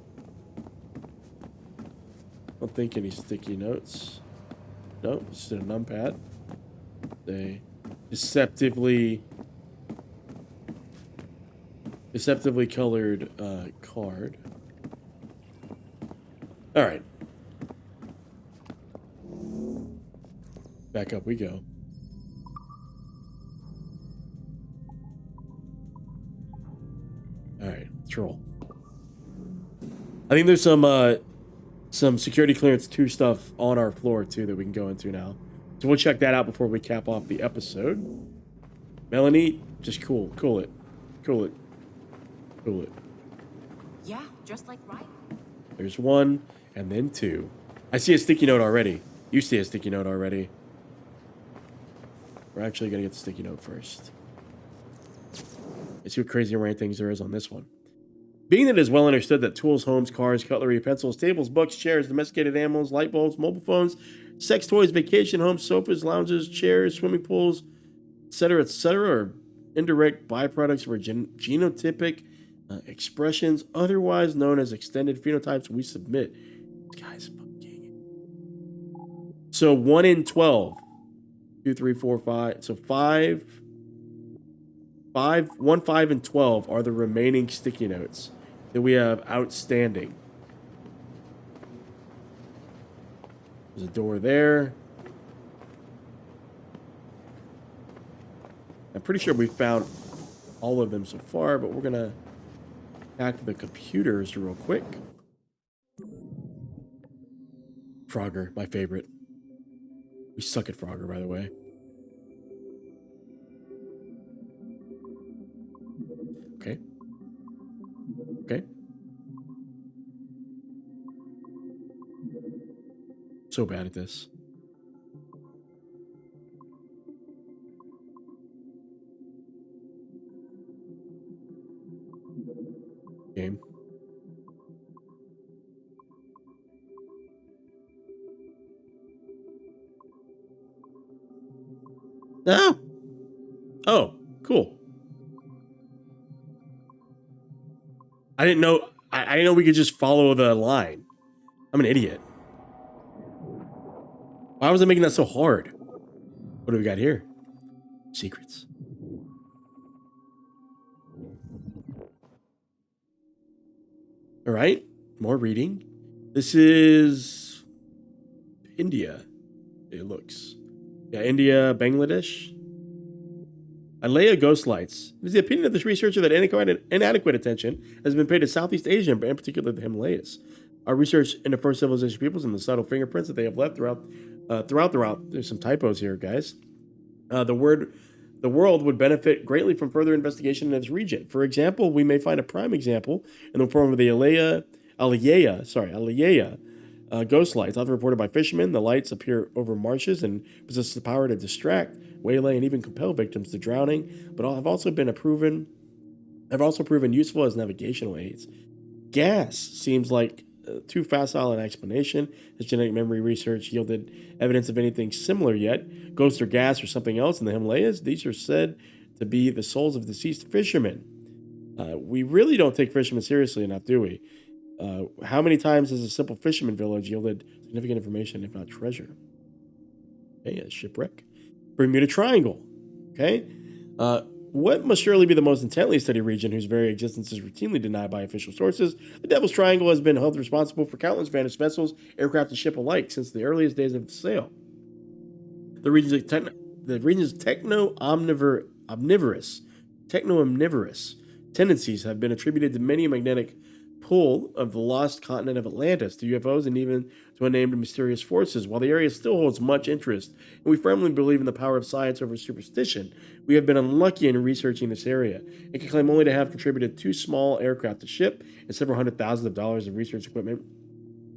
Don't think any sticky notes. Nope, just a numpad. A deceptively colored card. All right. Back up we go. All right, let's roll. I think there's some security clearance 2 stuff on our floor too that we can go into now. So we'll check that out before we cap off the episode. Melanie, just cool it. Yeah, just like Ryan. There's 1 and then 2. I see a sticky note already. You see a sticky note already. We're actually gonna get the sticky note first. Let's see what crazy random things there is on this one. Being that it is well understood that tools, homes, cars, cutlery, pencils, tables, books, chairs, domesticated animals, light bulbs, mobile phones, sex toys, vacation homes, sofas, lounges, chairs, swimming pools, etc., are indirect byproducts for genotypic expressions, otherwise known as extended phenotypes, we submit. This guy's fucking... So 1 in 12. 2, 3, 4, 5. So 1, 5, and 12 are the remaining sticky notes that we have outstanding. There's a door there. I'm pretty sure we've found all of them so far, but we're gonna hack the computers real quick. Frogger, my favorite. We suck at Frogger, by the way. Okay. Okay. So bad at this. Game. No. Oh, cool. I didn't know. I didn't know we could just follow the line. I'm an idiot. Why was I making that so hard? What do we got here? Secrets. All right, more reading. This is India. It looks. Yeah, India, Bangladesh. Alea ghost lights. It is the opinion of this researcher that inadequate attention has been paid to Southeast Asia, and in particular the Himalayas. Our research into first civilization peoples and the subtle fingerprints that they have left throughout. There's some typos here, guys. The world would benefit greatly from further investigation in this region. For example, we may find a prime example in the form of the Alea ghost lights, often reported by fishermen. The lights appear over marshes and possess the power to distract, waylay, and even compel victims to drowning, but have also proven useful as navigational aids. Gas seems like too facile an explanation, as genetic memory research yielded evidence of anything similar yet. Ghosts or gas or something else in the Himalayas, these are said to be the souls of deceased fishermen. We really don't take fishermen seriously enough, do we? How many times has a simple fisherman village yielded significant information, if not treasure? Okay, a shipwreck. Bermuda Triangle. Okay. What must surely be the most intently studied region whose very existence is routinely denied by official sources? The Devil's Triangle has been held responsible for countless vanished vessels, aircraft, and ship alike since the earliest days of the sail. The region's techno-omnivorous tendencies have been attributed to many magnetic pull of the lost continent of Atlantis, to UFOs, and even to unnamed mysterious forces. While the area still holds much interest, and we firmly believe in the power of science over superstition, we have been unlucky in researching this area. It can claim only to have contributed 2 small aircraft, a ship, and several $100,000s of research equipment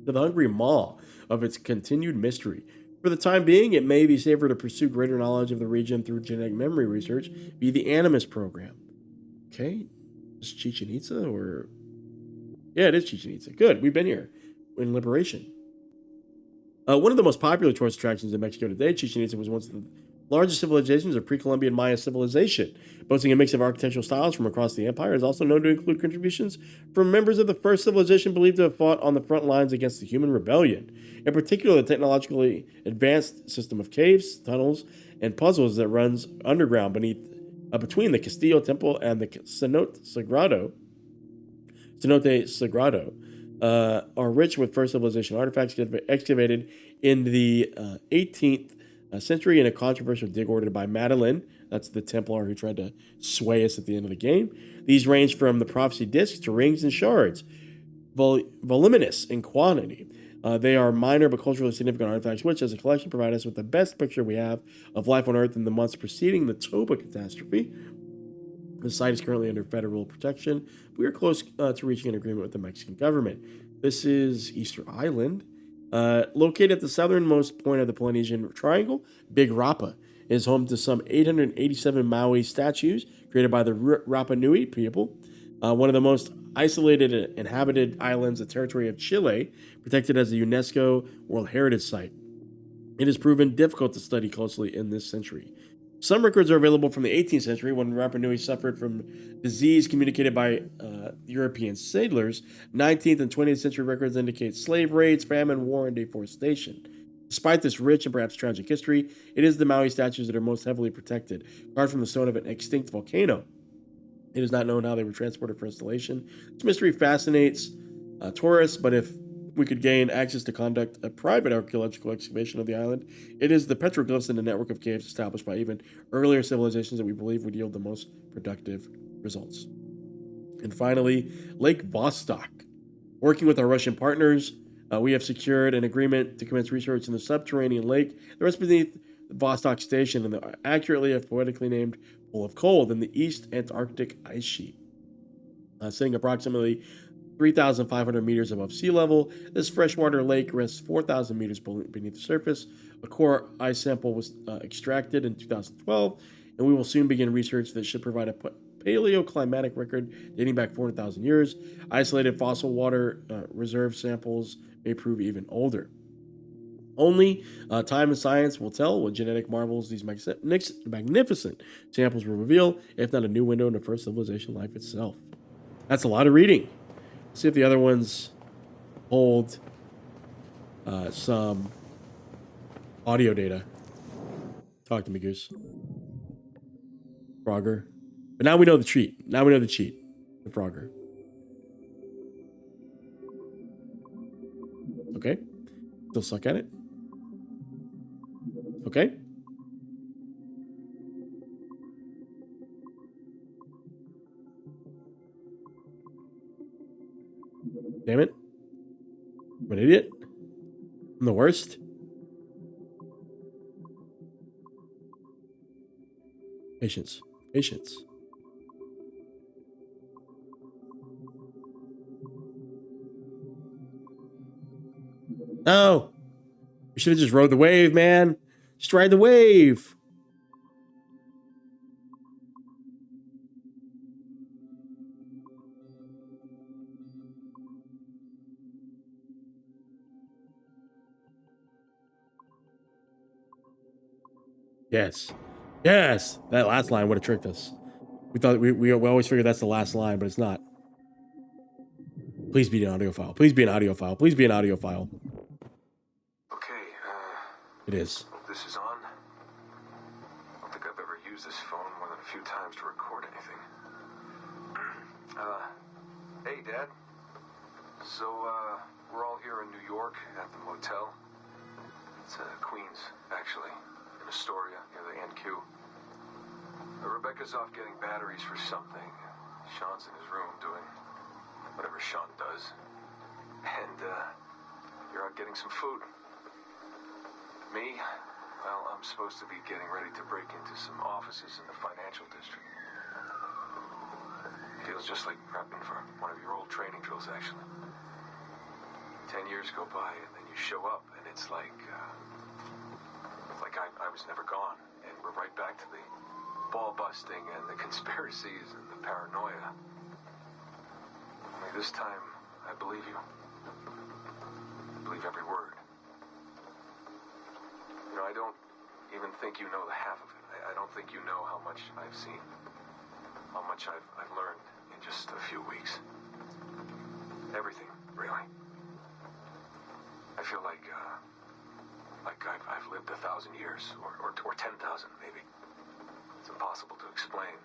to the hungry maw of its continued mystery. For the time being, it may be safer to pursue greater knowledge of the region through genetic memory research via the Animus program. Okay. Is Chichen Itza or... Yeah, it is Chichen Itza. Good. We've been here in Liberation. One of the most popular tourist attractions in Mexico today, Chichen Itza was once the largest civilizations of pre-Columbian Maya civilization. Boasting a mix of architectural styles from across the empire, is also known to include contributions from members of the first civilization believed to have fought on the front lines against the human rebellion. In particular, the technologically advanced system of caves, tunnels, and puzzles that runs underground between the Castillo Temple and the Cenote Sagrado, are rich with first civilization artifacts excavated in the 18th century in a controversial dig ordered by Madeline. That's the Templar who tried to sway us at the end of the game. These range from the prophecy discs to rings and shards, voluminous in quantity. They are minor but culturally significant artifacts, which, as a collection, provide us with the best picture we have of life on Earth in the months preceding the Toba catastrophe. The site is currently under federal protection. We are close to reaching an agreement with the Mexican government. This is Easter Island. Located at the southernmost point of the Polynesian Triangle, Big Rapa is home to some 887 Maui statues created by the Rapa Nui people. One of the most isolated and inhabited islands, the territory of Chile, protected as a UNESCO World Heritage Site. It has proven difficult to study closely in this century. Some records are available from the 18th century when Rapa Nui suffered from disease communicated by European sailors. 19th and 20th century records indicate slave raids, famine, war, and deforestation. Despite this rich and perhaps tragic history, it is the Maui statues that are most heavily protected, carved from the stone of an extinct volcano. It is not known how they were transported for installation. This mystery fascinates tourists, but if we could gain access to conduct a private archaeological excavation of the island, it is the petroglyphs in the network of caves established by even earlier civilizations that we believe would yield the most productive results. And finally, Lake Vostok. Working with our Russian partners, we have secured an agreement to commence research in the subterranean lake that rests beneath the Vostok Station and the accurately and poetically named Pool of Cold in the East Antarctic ice sheet. Sitting approximately 3,500 meters above sea level, this freshwater lake rests 4,000 meters beneath the surface. A core ice sample was extracted in 2012, and we will soon begin research that should provide a paleoclimatic record dating back 400,000 years. Isolated fossil water reserve samples may prove even older. Only time and science will tell what genetic marvels these magnificent samples will reveal, if not a new window into first civilization life itself. That's a lot of reading. See if the other ones hold some audio data. Talk to me, Goose. Frogger. But now we know the cheat. The Frogger. Okay. Still suck at it. Okay. Damn it. I'm an idiot. I'm the worst. Patience. No. We should have just rode the wave, man. Just ride the wave. Yes. That last line would have tricked us. We thought we always figured that's the last line, but it's not. Please be an audio file. Okay, It is. this is on. I don't think I've ever used this phone more than a few times to record anything. Hey, Dad. So, we're all here in New York at the motel. It's Queens, actually, in Astoria, near the NQ. Rebecca's off getting batteries for something. Sean's in his room doing whatever Sean does. And, you're out getting some food. Me? Well, I'm supposed to be getting ready to break into some offices in the financial district. Feels just like prepping for one of your old training drills, actually. 10 years go by, and then you show up, and it's like, like I was never gone. And we're right back to the ball busting and the conspiracies and the paranoia. Only this time, I believe you. I believe every word. You know, I don't even think you know the half of it. I don't think you know how much I've seen. How much I've learned in just a few weeks. Everything, really. I feel like I've lived 1,000 years, or 10,000 maybe. It's impossible to explain.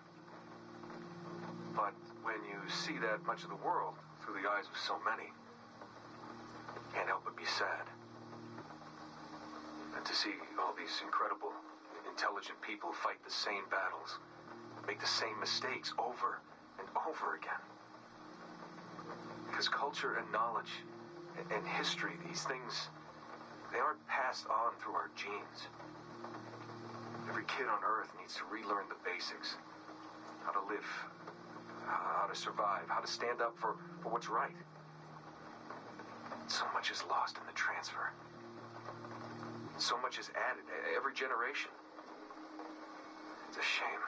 But when you see that much of the world through the eyes of so many, you can't help but be sad. And to see all these incredible, intelligent people fight the same battles, make the same mistakes over and over again. Because culture and knowledge and history, these things, they aren't passed on through our genes. Every kid on Earth needs to relearn the basics. How to live, how to survive, how to stand up for what's right. So much is lost in the transfer. So much is added every generation. It's a shame.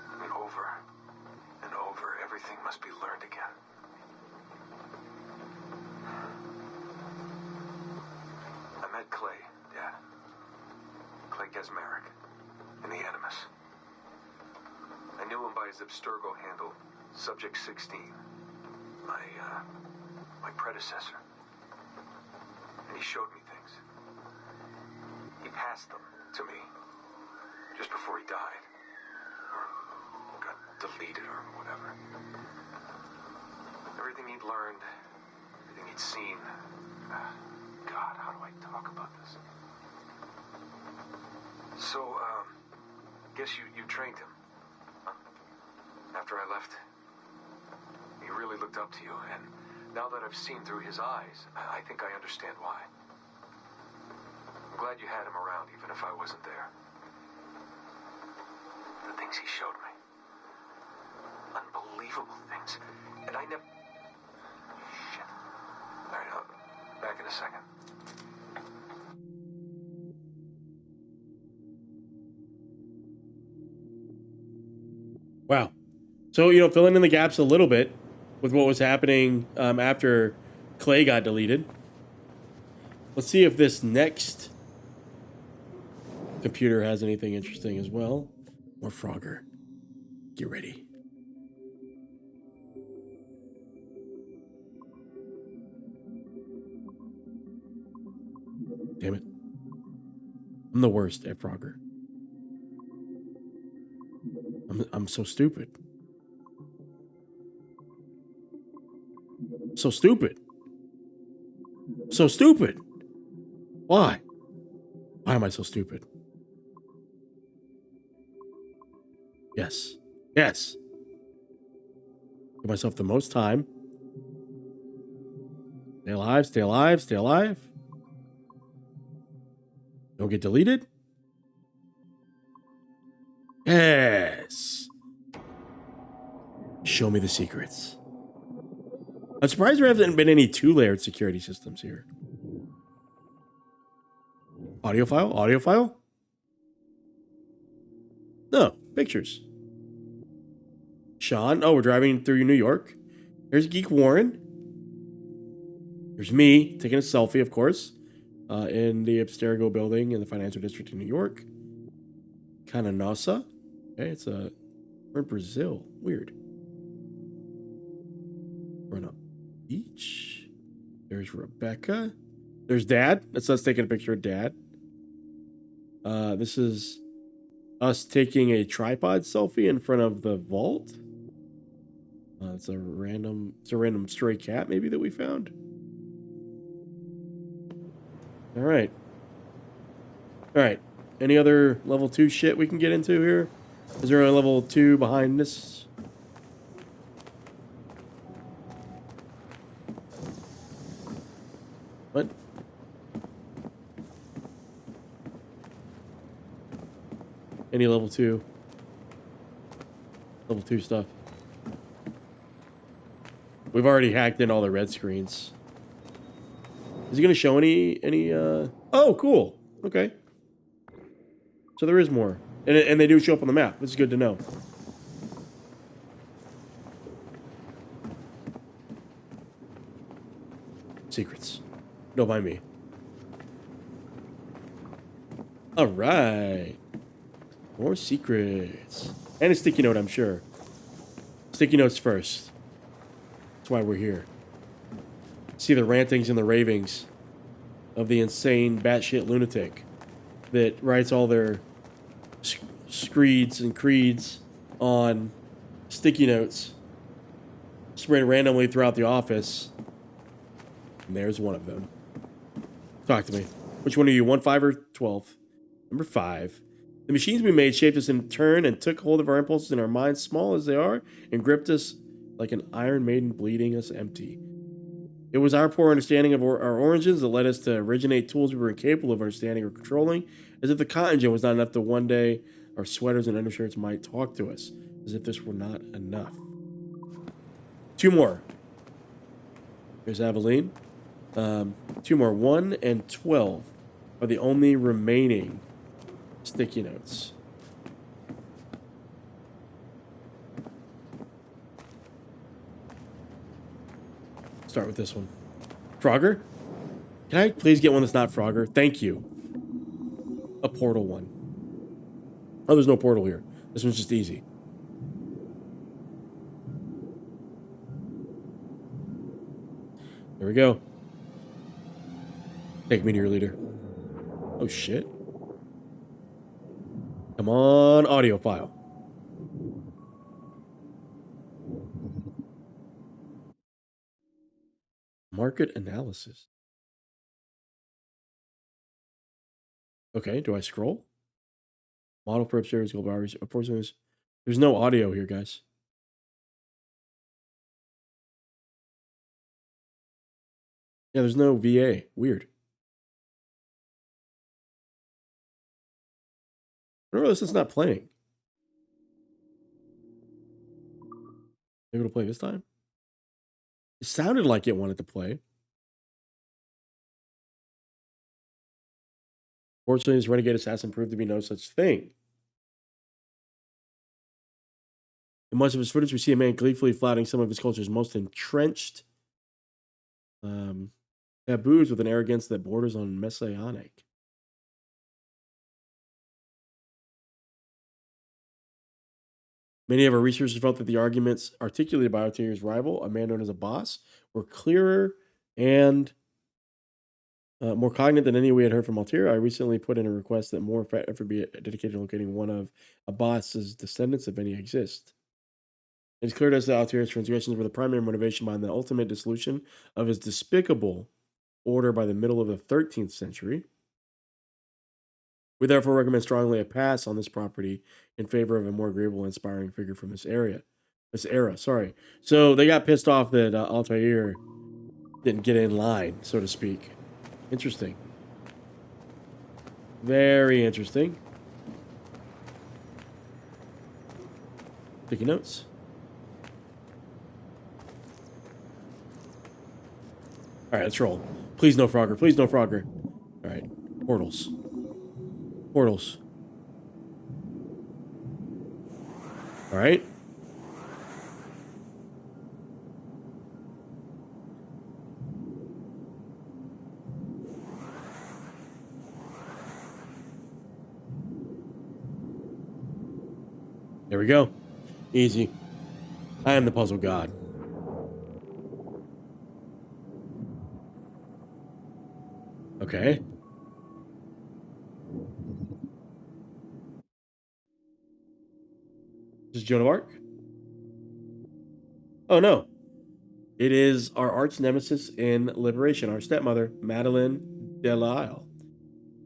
I mean, over and over, everything must be learned again. I met Clay, Dad. Clay Gesmerick in the Animus. I knew him by his Abstergo handle, Subject 16, my predecessor. And he showed me things. He passed them to me just before he died, or got deleted or whatever. Everything he'd learned, everything he'd seen. God, how do I talk about this? So, guess you trained him. Huh? After I left, he really looked up to you, and now that I've seen through his eyes, I think I understand why. I'm glad you had him around, even if I wasn't there. The things he showed me. Unbelievable things. And I never... Shit. All right, back in a second. Wow. So, filling in the gaps a little bit with what was happening after Clay got deleted. Let's see if this next computer has anything interesting as well. More Frogger. Get ready. Damn it. I'm the worst at Frogger. I'm so stupid. So stupid. So stupid. Why? Why am I so stupid? Yes. Yes. Give myself the most time. Stay alive, stay alive, stay alive. Don't get deleted. Yes. Show me the secrets. I'm surprised there haven't been any two-layered security systems here. Audio file? Audio file? No, pictures. Sean. Oh, we're driving through New York. Here's Geek Warren. There's me taking a selfie, of course, in the Abstergo building in the financial district in New York. Cananosa. Okay, we're in Brazil. Weird. We're on a beach. There's Rebecca. There's Dad. That's us taking a picture of Dad. This is us taking a tripod selfie in front of the vault. It's a random stray cat maybe that we found. All right. Any other level 2 shit we can get into here? Is there a level 2 behind this? What? Any level 2? Level 2 stuff. We've already hacked in all the red screens. Is he gonna show any Oh, cool. Okay. So there is more. And they do show up on the map. This is good to know. Secrets. Don't mind me. All right. More secrets. And a sticky note, I'm sure. Sticky notes first. That's why we're here. See the rantings and the ravings of the insane batshit lunatic that writes all their screeds and creeds on sticky notes spread randomly throughout the office. And there's one of them. Talk to me. Which one are you? 1, 5, or 12? Number 5. The machines we made shaped us in turn and took hold of our impulses and our minds, small as they are, and gripped us like an iron maiden bleeding us empty. It was our poor understanding of our origins that led us to originate tools we were incapable of understanding or controlling, as if the cotton gin was not enough that one day our sweaters and undershirts might talk to us, as if this were not enough. 2 more. There's Aveline. 2 more. 1 and 12 are the only remaining sticky notes. Start with this one. Frogger? Can I please get one that's not Frogger? Thank you. A portal one. Oh, there's no portal here. This one's just easy. There we go. Take me to your leader. Oh, shit. Come on, audio file. Market analysis. Okay, do I scroll? Model for upstairs, gold bars. Unfortunately, there's no audio here, guys. Yeah, there's no VA. Weird. I don't know this is not playing. Maybe it'll play this time? It sounded like it wanted to play. Fortunately, this renegade assassin proved to be no such thing. In much of his footage, we see a man gleefully flouting some of his culture's most entrenched taboos with an arrogance that borders on messianic. Many of our researchers felt that the arguments articulated by Alterio's rival, a man known as a boss, were clearer and more cognate than any we had heard from Alterio. I recently put in a request that more effort be dedicated to locating one of a boss's descendants, if any exist. It's clear to us that Alterio's transgressions were the primary motivation behind the ultimate dissolution of his despicable order by the middle of the 13th century. We therefore recommend strongly a pass on this property in favor of a more agreeable and inspiring figure from this era. So they got pissed off that Altair didn't get in line, so to speak. Interesting. Very interesting. Taking notes. All right, let's roll. Please no Frogger. Please no Frogger. All right. Portals. Portals. All right. There we go. Easy. I am the puzzle god. Okay. This is Joan of Arc? Oh, no. It is our arch nemesis in Liberation, our stepmother, Madeleine Delisle.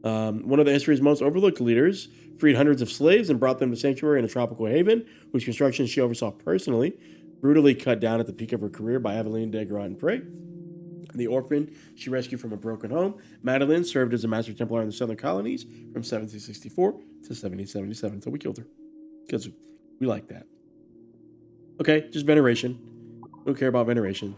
One of the history's most overlooked leaders, freed hundreds of slaves and brought them to sanctuary in a tropical haven, whose construction she oversaw personally, brutally cut down at the peak of her career by Aveline de Grand-Pré. The orphan she rescued from a broken home, Madeleine served as a master Templar in the southern colonies from 1764 to 1777 until we killed her. Because we like that. Okay, just veneration. Don't care about veneration.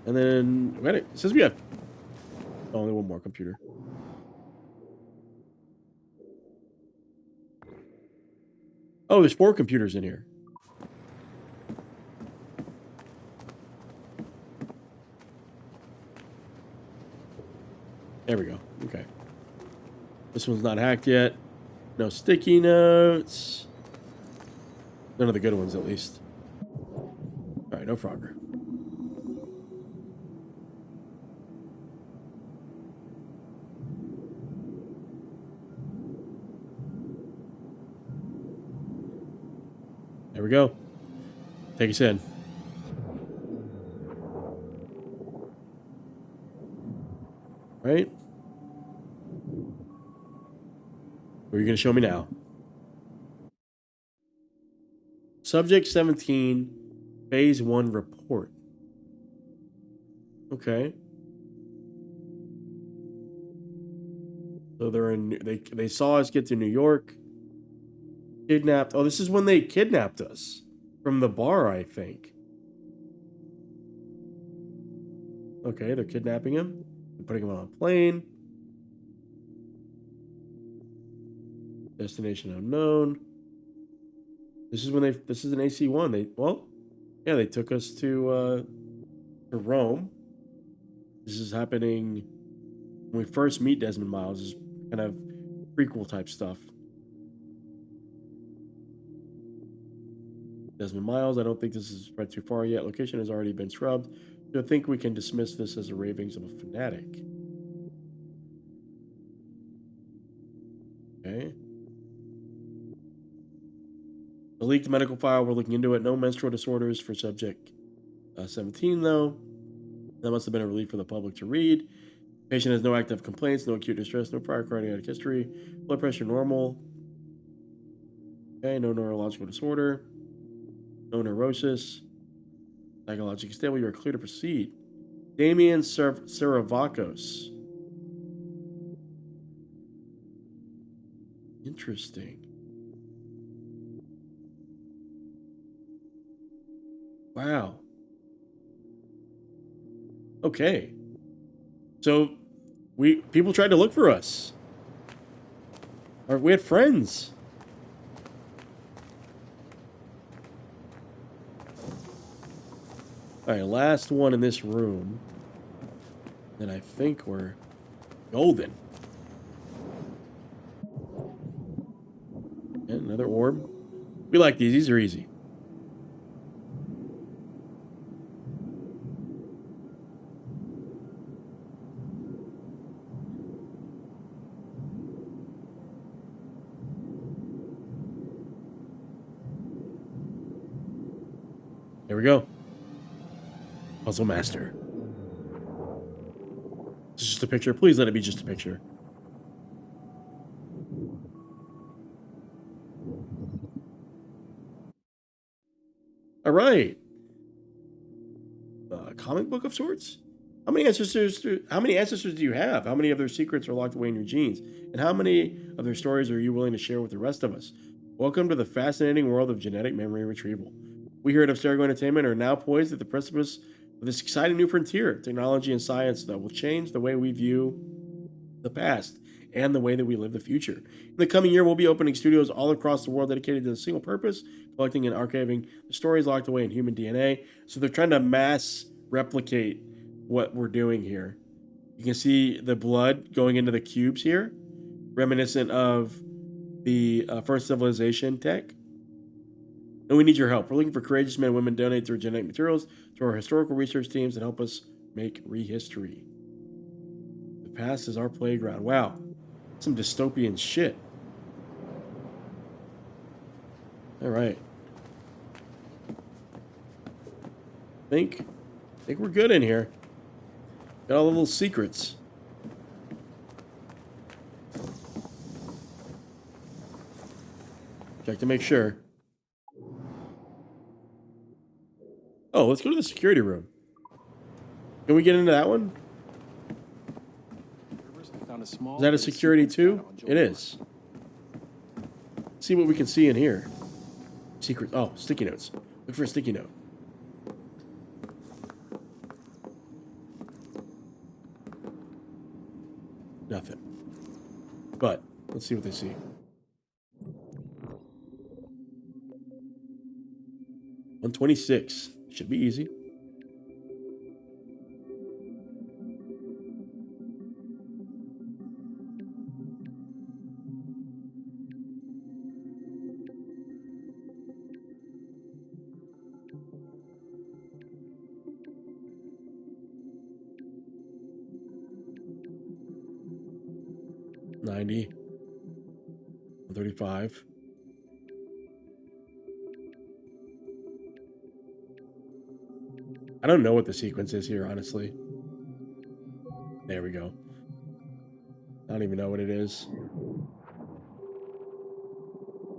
And then, it says we have Only one more computer. Oh, there's 4 computers in here. There we go. Okay. This one's not hacked yet. No sticky notes. None of the good ones, at least. All right, no Frogger. There we go. Take us in. Right? What are you going to show me now? Subject 17, Phase 1 report. Okay. So they're in. They saw us get to New York. Kidnapped. Oh, this is when they kidnapped us from the bar, I think. Okay, they're kidnapping him. They're putting him on a plane. Destination unknown. This is when they. This is an AC-1. They took us to Rome. This is happening when we first meet Desmond Miles. This is kind of prequel type stuff. Desmond Miles, I don't think this is spread too far yet. Location has already been scrubbed, so I think we can dismiss this as the ravings of a fanatic. Okay. The leaked medical file, we're looking into it. No menstrual disorders for subject 17, though. That must have been a relief for the public to read. Patient has no active complaints, no acute distress, no prior cardiac history. Blood pressure normal. Okay, no neurological disorder. No neurosis. Psychologically stable. You are clear to proceed. Damian Saravakos. Interesting. Wow. Okay. So people tried to look for us. Or we had friends. All right, last one in this room. And I think we're golden. And another orb. We like these. These are easy. There we go. Puzzle Master. It's just a picture. Please let it be just a picture. All right. A comic book of sorts? How many ancestors do you have? How many of their secrets are locked away in your genes? And how many of their stories are you willing to share with the rest of us? Welcome to the fascinating world of genetic memory retrieval. We here at Abstergo Entertainment are now poised at the precipice of this exciting new frontier of technology and science that will change the way we view the past and the way that we live the future. In the coming year, we'll be opening studios all across the world dedicated to a single purpose, collecting and archiving the stories locked away in human DNA. So they're trying to mass replicate what we're doing here. You can see the blood going into the cubes here, reminiscent of the first civilization tech. And we need your help. We're looking for courageous men and women to donate their genetic materials to our historical research teams and help us make rehistory. The past is our playground. Wow. Some dystopian shit. All right. I think we're good in here. Got all the little secrets. Check to make sure. Oh, let's go to the security room. Can we get into that one? Is that a security too? It is. Let's see what we can see in here. Secret. Oh, sticky notes. Look for a sticky note. Nothing. But let's see what they see. $126 should be easy. $90, $35. I don't know what the sequence is here, honestly. There we go. I don't even know what it is.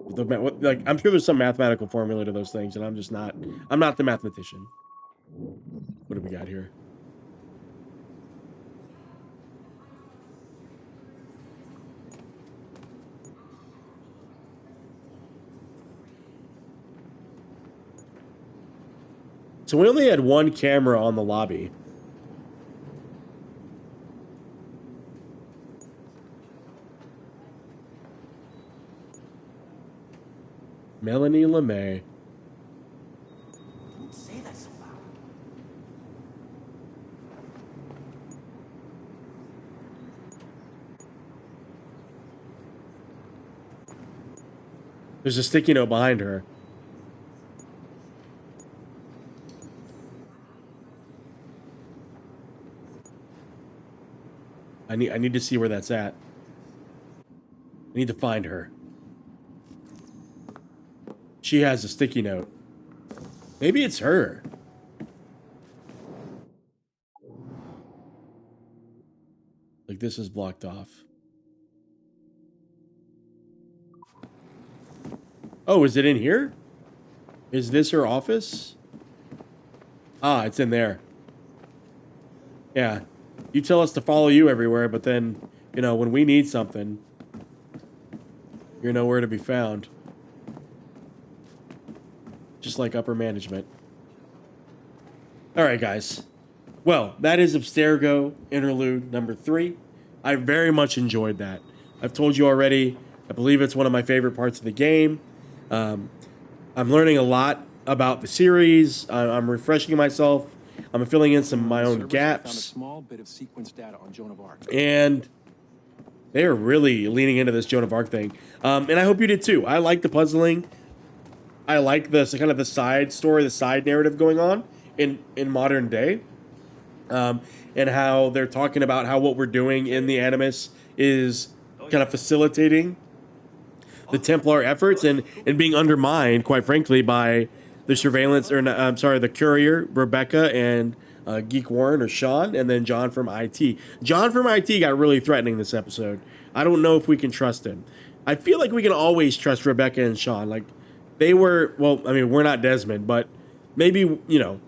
Like, I'm sure there's some mathematical formula to those things, and I'm not the mathematician. What do we got here? So we only had one camera on the lobby. Melanie LeMay. Don't say that so loud. There's a sticky note behind her. I need to see where that's at. I need to find her. She has a sticky note. Maybe it's her. Like, this is blocked off. Oh, is it in here? Is this her office? Ah, it's in there. Yeah. You tell us to follow you everywhere, but then, you know, when we need something, you're nowhere to be found. Just like upper management. All right, guys. Well, that is Abstergo Interlude number 3. I very much enjoyed that. I've told you already, I believe it's one of my favorite parts of the game. I'm learning a lot about the series. I'm refreshing myself. I'm filling in some of my own gaps. Found a small bit of sequence data on Joan of Arc. And they are really leaning into this Joan of Arc thing. And I hope you did too. I like the puzzling. I like this kind of the side story, the side narrative going on in modern day. And how they're talking about how what we're doing in the Animus is kind of facilitating the Templar efforts and being undermined, quite frankly, by the surveillance, or I'm sorry, the courier, Rebecca, and Geek Warren, or Sean, and then John from IT. John from IT got really threatening this episode. I don't know if we can trust him. I feel like we can always trust Rebecca and Sean. Like, they were, well, I mean, we're not Desmond, but maybe, you know,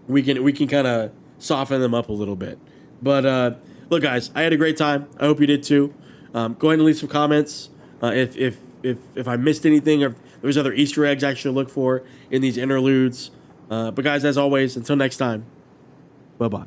we can kind of soften them up a little bit. But look, guys, I had a great time. I hope you did too. Go ahead and leave some comments if I missed anything, or if there's other Easter eggs I should look for in these interludes. But guys, as always, until next time, bye-bye.